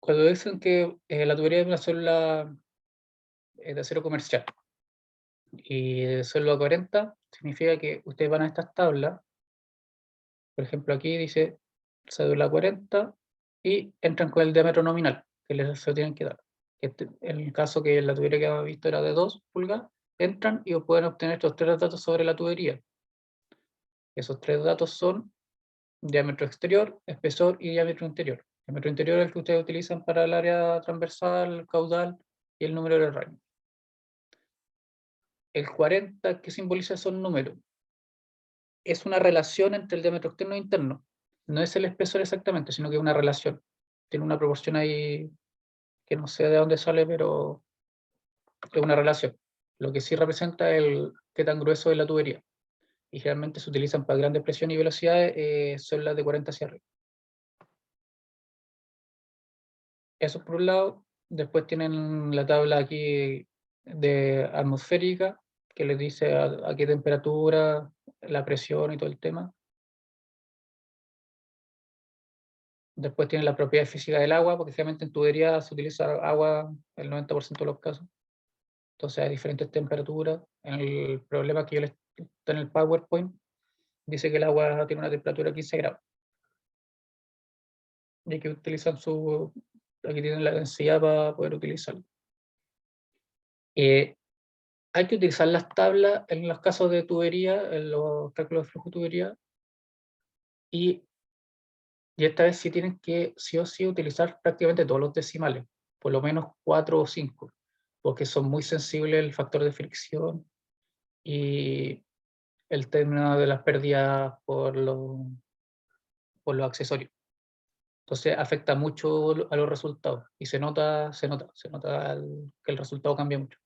Cuando dicen que la tubería es una célula de acero comercial y de célula 40, significa que ustedes van a estas tablas, por ejemplo aquí dice célula 40 y entran con el diámetro nominal que se lo tienen que dar. En el caso que la tubería que habíamos visto era de 2 pulgadas, entran y pueden obtener estos tres datos sobre la tubería. Esos tres datos son diámetro exterior, espesor y diámetro interior. El diámetro interior es el que ustedes utilizan para el área transversal, caudal y el número de Reynolds. El 40, ¿qué simboliza esos números? Es una relación entre el diámetro externo e interno. No es el espesor exactamente, sino que es una relación. Tiene una proporción ahí que no sé de dónde sale, pero es una relación. Lo que sí representa es qué tan grueso es la tubería. Y generalmente se utilizan para grandes presiones y velocidades, son las de 40 hacia arriba. Eso por un lado. Después tienen la tabla aquí de atmosférica, que les dice a qué temperatura, la presión y todo el tema. Después tienen la propiedad física del agua, porque generalmente en tubería se utiliza agua el 90% de los casos. Entonces a diferentes temperaturas. En el problema que yo les está en el PowerPoint, dice que el agua tiene una temperatura de 15 grados. Y que utilizan aquí tienen la densidad para poder utilizarlo. Hay que utilizar las tablas en los casos de tubería, en los cálculos de flujo de tubería, y esta vez sí tienen que sí o sí utilizar prácticamente todos los decimales, por lo menos 4 o 5, porque son muy sensibles el factor de fricción y el tema de las pérdidas por los accesorios. Entonces afecta mucho a los resultados y se nota que el resultado cambia mucho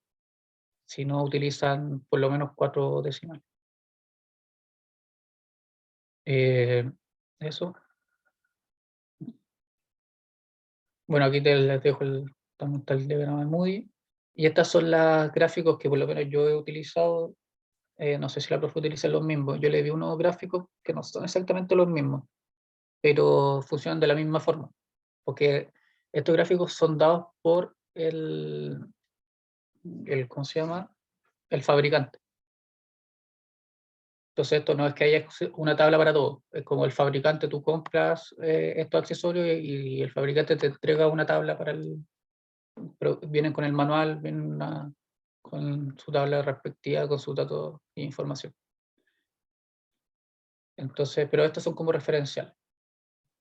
si no utilizan por lo menos 4 decimales. Eso. Bueno, aquí les dejo también está el diagrama de Moody. Y estas son las gráficos que por lo menos yo he utilizado. No sé si la profe utiliza los mismos. Yo le di unos gráficos que no son exactamente los mismos. pero funcionan de la misma forma, porque estos gráficos son dados por ¿cómo se llama? El fabricante. Entonces esto no es que haya una tabla para todo, es como el fabricante, tú compras estos accesorios y el fabricante te entrega una tabla pero vienen con el manual, vienen con su tabla respectiva, con sus datos e información. Entonces, pero estos son como referenciales.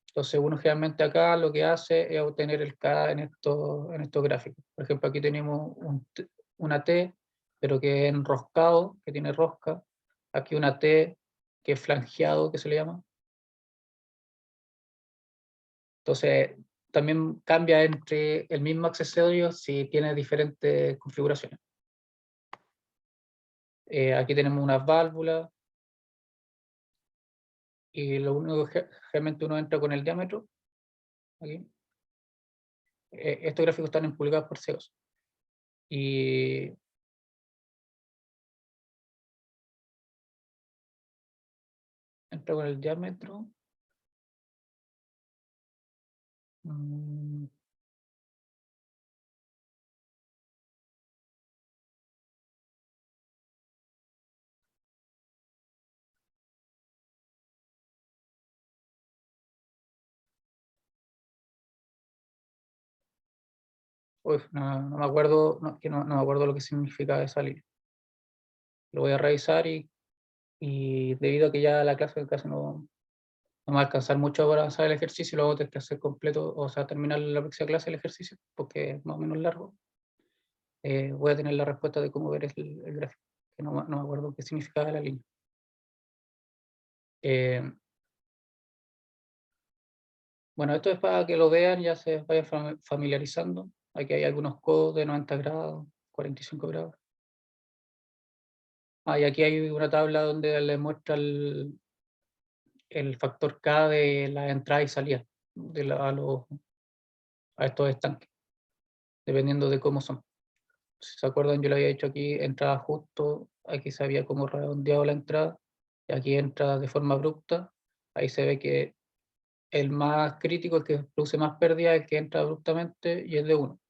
Entonces uno generalmente acá lo que hace es obtener el K en estos gráficos. Por ejemplo, aquí tenemos una T, pero que es enroscado, que tiene rosca. Aquí una T que es flanqueado, que se le llama. Entonces, también cambia entre el mismo accesorio si tiene diferentes configuraciones. Aquí tenemos unas válvulas. Y lo único que realmente uno entra con el diámetro. Aquí. Estos gráficos están en pulgadas por segundo. Y entra con el diámetro. No me acuerdo, no me acuerdo lo que significa esa línea. Lo voy a revisar y debido a que ya la clase casi no me va a alcanzar mucho para avanzar el ejercicio, luego tengo que hacer completo, o sea, terminar la próxima clase el ejercicio, porque es más o menos largo. Voy a tener la respuesta de cómo ver el gráfico, que no me acuerdo qué significaba la línea. Bueno, esto es para que lo vean, ya se vayan familiarizando. Aquí hay algunos codos de 90 grados, 45 grados. Y aquí hay una tabla donde le muestra el factor K de la entrada y salida a estos estanques, dependiendo de cómo son. Si se acuerdan, yo le había dicho aquí entrada justo, aquí se había como redondeado la entrada, y aquí entra de forma abrupta. Ahí se ve que el más crítico, el que produce más pérdida, es el que entra abruptamente y es de 1.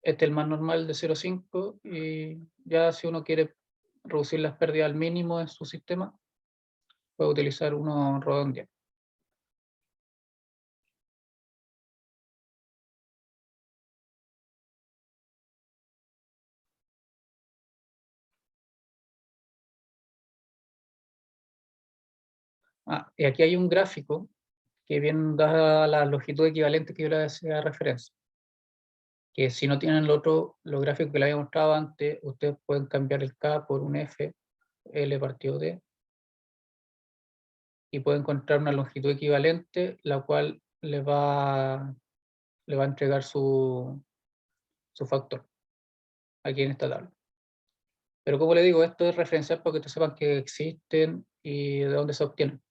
Este es el más normal de 0,5 y ya si uno quiere reducir las pérdidas al mínimo en su sistema, puede utilizar uno redondeado. Y aquí hay un gráfico que bien da la longitud equivalente que yo le hacía referencia. Que si no tienen los gráficos que le había mostrado antes, ustedes pueden cambiar el K por un F, L partido D, y pueden encontrar una longitud equivalente, la cual le va a entregar su factor aquí en esta tabla. Pero como le digo, esto es referencial para que ustedes sepan que existen y de dónde se obtienen.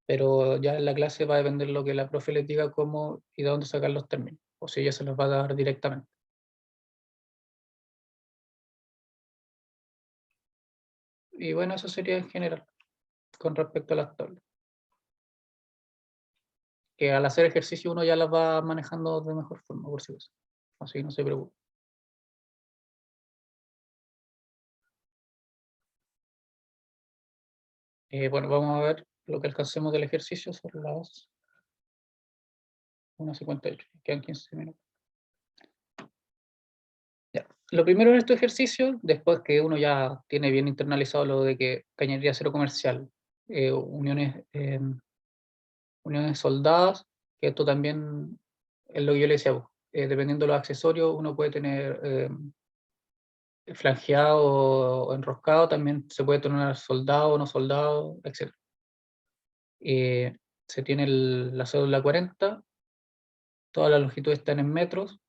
Pero ya en la clase va a depender lo que la profe les diga cómo y de dónde sacar los términos, o si ella se los va a dar directamente. Y bueno, eso sería en general, con respecto a las tablas. Que al hacer ejercicio uno ya las va manejando de mejor forma, por si acaso. Así no se preocupe. Bueno, vamos a ver lo que alcancemos del ejercicio, son las 1:58, quedan 15 minutos. Ya. Lo primero en este ejercicio, después que uno ya tiene bien internalizado lo de que cañería cero comercial, uniones soldadas, que esto también es lo que yo le decía, dependiendo de los accesorios, uno puede tener flanqueado o enroscado, también se puede tener soldado o no soldado, etc. Se tiene la cédula 40, toda la longitud está en metros,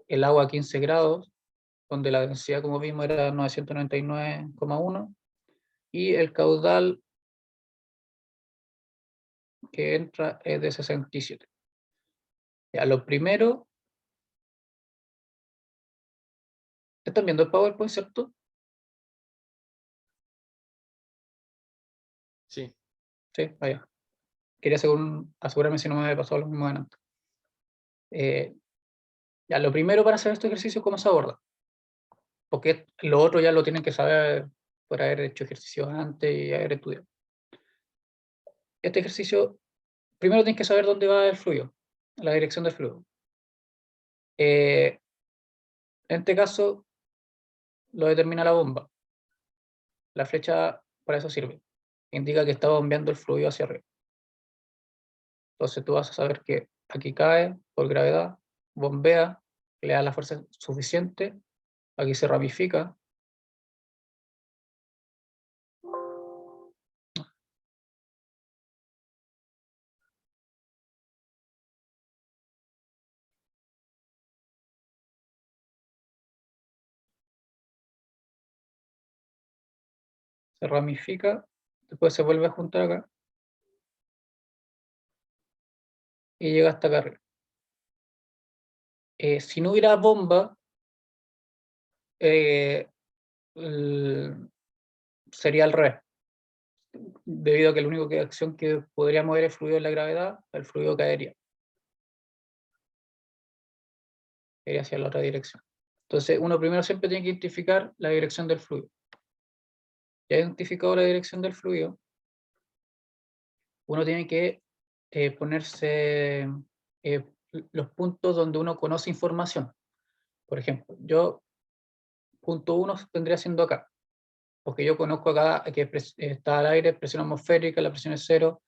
el agua a 15 grados, donde la densidad, como vimos, era 999,1, y el caudal que entra es de 67. Ya, lo primero, ¿están viendo el PowerPoint, cierto? Sí. Sí, vaya. quería asegurarme si no me había pasado lo mismo antes. Ya, lo primero para hacer este ejercicio es cómo se aborda, porque lo otro ya lo tienen que saber por haber hecho ejercicios antes y haber estudiado. Este ejercicio, primero tienes que saber dónde va el fluido, la dirección del fluido. En este caso, lo determina la bomba. La flecha para eso sirve. Indica que está bombeando el fluido hacia arriba. Entonces tú vas a saber que aquí cae por gravedad, bombea, le da la fuerza suficiente, aquí se ramifica. Se ramifica, después se vuelve a juntar acá y llega hasta acá arriba. Si no hubiera bomba, sería al revés. Debido a que la única acción que podría mover el fluido es la gravedad, el fluido caería hacia la otra dirección. Entonces, uno primero siempre tiene que identificar la dirección del fluido. Ya identificado la dirección del fluido, uno tiene que ponerse los puntos donde uno conoce información. Por ejemplo, yo, punto 1 vendría siendo acá, porque yo conozco acá que está al aire, presión atmosférica, la presión es 0,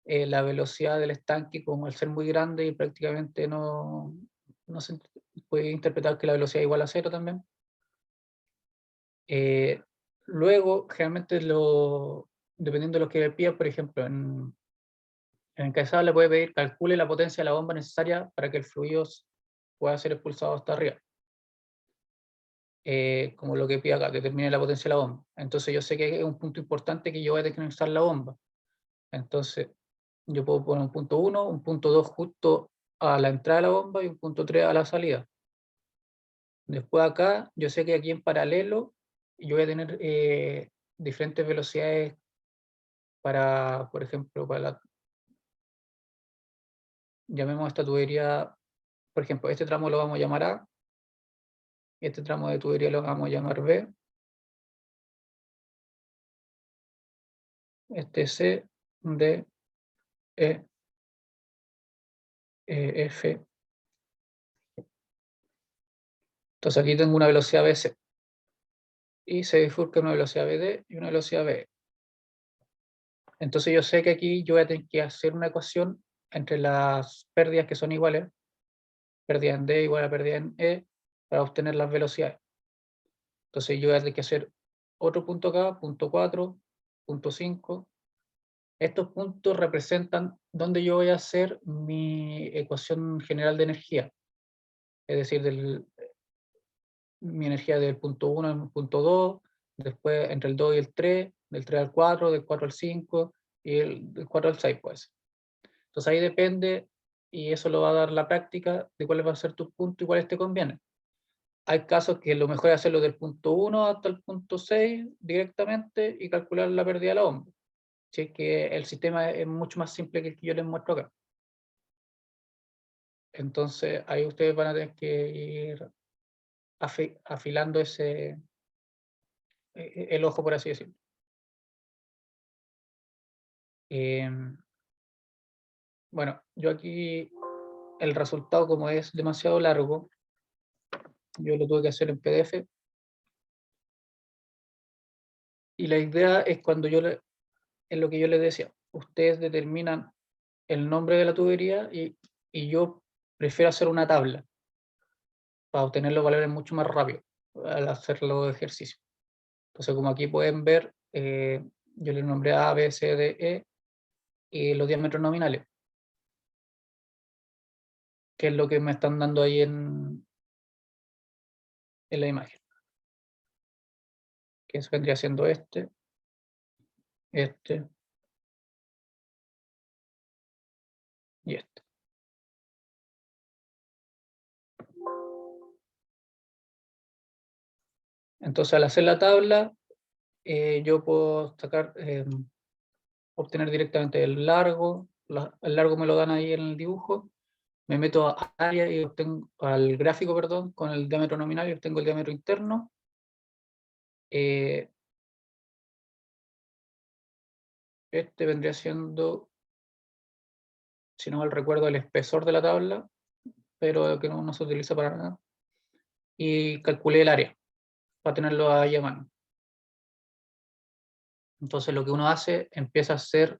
la velocidad del estanque, como al ser muy grande y prácticamente no se puede interpretar que la velocidad es igual a 0 también. Luego, generalmente, dependiendo de lo que le pida, por ejemplo, en encabezado le puede pedir calcule la potencia de la bomba necesaria para que el fluido pueda ser expulsado hasta arriba. Como lo que pide acá, determine la potencia de la bomba. Entonces yo sé que es un punto importante que yo voy a tener que usar la bomba. Entonces yo puedo poner un punto 1, un punto 2 justo a la entrada de la bomba y un punto 3 a la salida. Después acá, yo sé que aquí en paralelo yo voy a tener diferentes velocidades para, por ejemplo, llamemos a esta tubería, por ejemplo, este tramo lo vamos a llamar A, este tramo de tubería lo vamos a llamar B, este C, D, E, F. Entonces aquí tengo una velocidad BC y se bifurca una velocidad BD y una velocidad BE. Entonces yo sé que aquí yo voy a tener que hacer una ecuación entre las pérdidas que son iguales, pérdida en D igual a pérdida en E, para obtener las velocidades. Entonces yo voy a tener que hacer otro punto acá, punto 4, punto 5. Estos puntos representan donde yo voy a hacer mi ecuación general de energía. Es decir, mi energía del punto 1 al punto 2, después entre el 2 y el 3, del 3 al 4, del 4 al 5 y del 4 al 6, pues. Entonces ahí depende, y eso lo va a dar la práctica, de cuáles van a ser tus puntos y cuáles te convienen. Hay casos que lo mejor es hacerlo del punto 1 hasta el punto 6 directamente y calcular la pérdida de la bomba. Si es que el sistema es mucho más simple que el que yo les muestro acá. Entonces ahí ustedes van a tener que ir afilando el ojo, por así decirlo. Bueno, yo aquí el resultado, como es demasiado largo, yo lo tuve que hacer en PDF. Y la idea es cuando es lo que yo les decía, ustedes determinan el nombre de la tubería y yo prefiero hacer una tabla para obtener los valores mucho más rápido al hacer los ejercicios. Entonces, como aquí pueden ver, yo les nombré A, B, C, D, E y los diámetros nominales, que es lo que me están dando ahí en la imagen. Que eso vendría siendo este y este. Entonces, al hacer la tabla, yo puedo obtener directamente el largo, el largo me lo dan ahí en el dibujo, me meto a área y obtengo, al gráfico, perdón, con el diámetro nominal y obtengo el diámetro interno. Este vendría siendo, si no mal recuerdo, el espesor de la tabla, pero que no se utiliza para nada. Y calculé el área, para tenerlo ahí a mano. Entonces lo que uno hace, empieza a hacer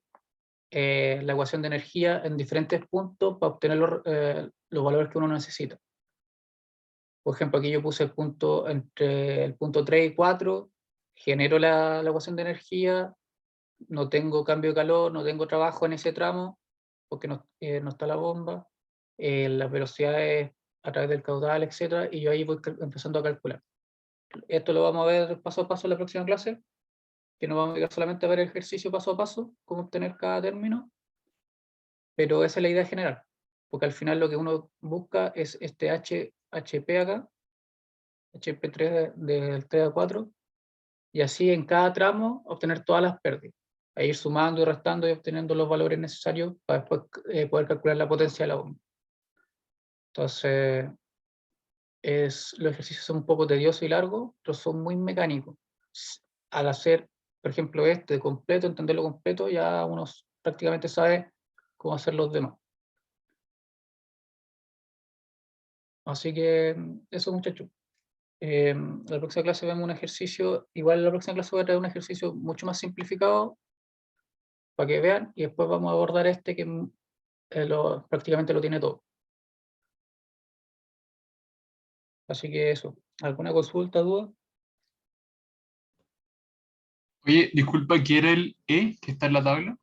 la ecuación de energía en diferentes puntos para obtener los valores que uno necesita. Por ejemplo, aquí yo puse el punto entre el punto 3 y 4, genero la ecuación de energía, no tengo cambio de calor, no tengo trabajo en ese tramo, porque no está la bomba, las velocidades a través del caudal, etc. Y yo ahí voy empezando a calcular. Esto lo vamos a ver paso a paso en la próxima clase, que no vamos a ir solamente a ver el ejercicio paso a paso, cómo obtener cada término, pero esa es la idea general, porque al final lo que uno busca es este HP acá, HP3 del 3 a 4, y así en cada tramo obtener todas las pérdidas, e ir sumando y restando y obteniendo los valores necesarios para después poder calcular la potencia de la bomba. Entonces, los ejercicios son un poco tediosos y largos, pero son muy mecánicos. Al hacer, por ejemplo, este completo, entenderlo completo, ya uno prácticamente sabe cómo hacer los demás. Así que eso, muchachos. La próxima clase vemos un ejercicio, igual la próxima clase voy a traer un ejercicio mucho más simplificado para que vean, y después vamos a abordar este que prácticamente lo tiene todo. Así que eso, ¿alguna consulta, duda? Oye, disculpa, ¿qué era el E que está en la tabla?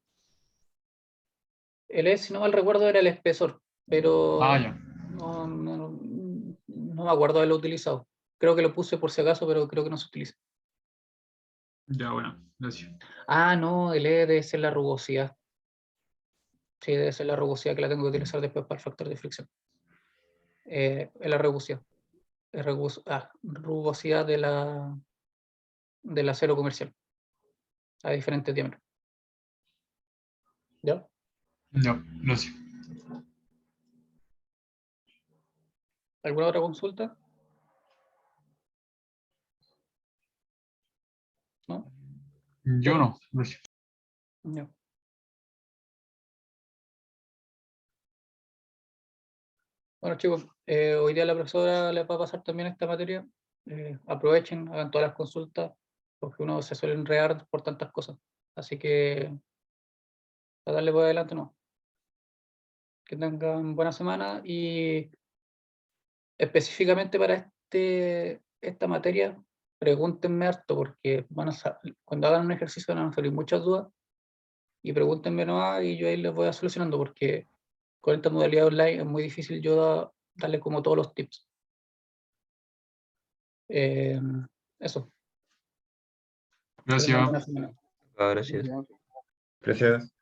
El E, si no mal recuerdo, era el espesor, pero Ah, ya. no me acuerdo de haberlo utilizado. Creo que lo puse por si acaso, pero creo que no se utiliza. Ya, bueno, gracias. Ah, no, el E debe ser la rugosidad. Sí, debe ser la rugosidad que la tengo que utilizar después para el factor de fricción. Es la rugosidad. Rugosidad del acero comercial a diferentes diámetros. ¿Ya? Ya, gracias. ¿Alguna otra consulta? ¿No? Yo no, gracias. Ya. Bueno, chicos, hoy día la profesora les va a pasar también esta materia. Aprovechen, hagan todas las consultas, porque uno se suele enredar por tantas cosas. Así que a darle por adelante, no. Que tengan buena semana y específicamente para esta materia, pregúntenme harto, porque cuando hagan un ejercicio van a salir muchas dudas, y pregúntenme nomás y yo ahí les voy a solucionando, porque con esta modalidad online es muy difícil yo darle como todos los tips. Eso. Que tengan Gracias. buena semana. Gracias. Gracias.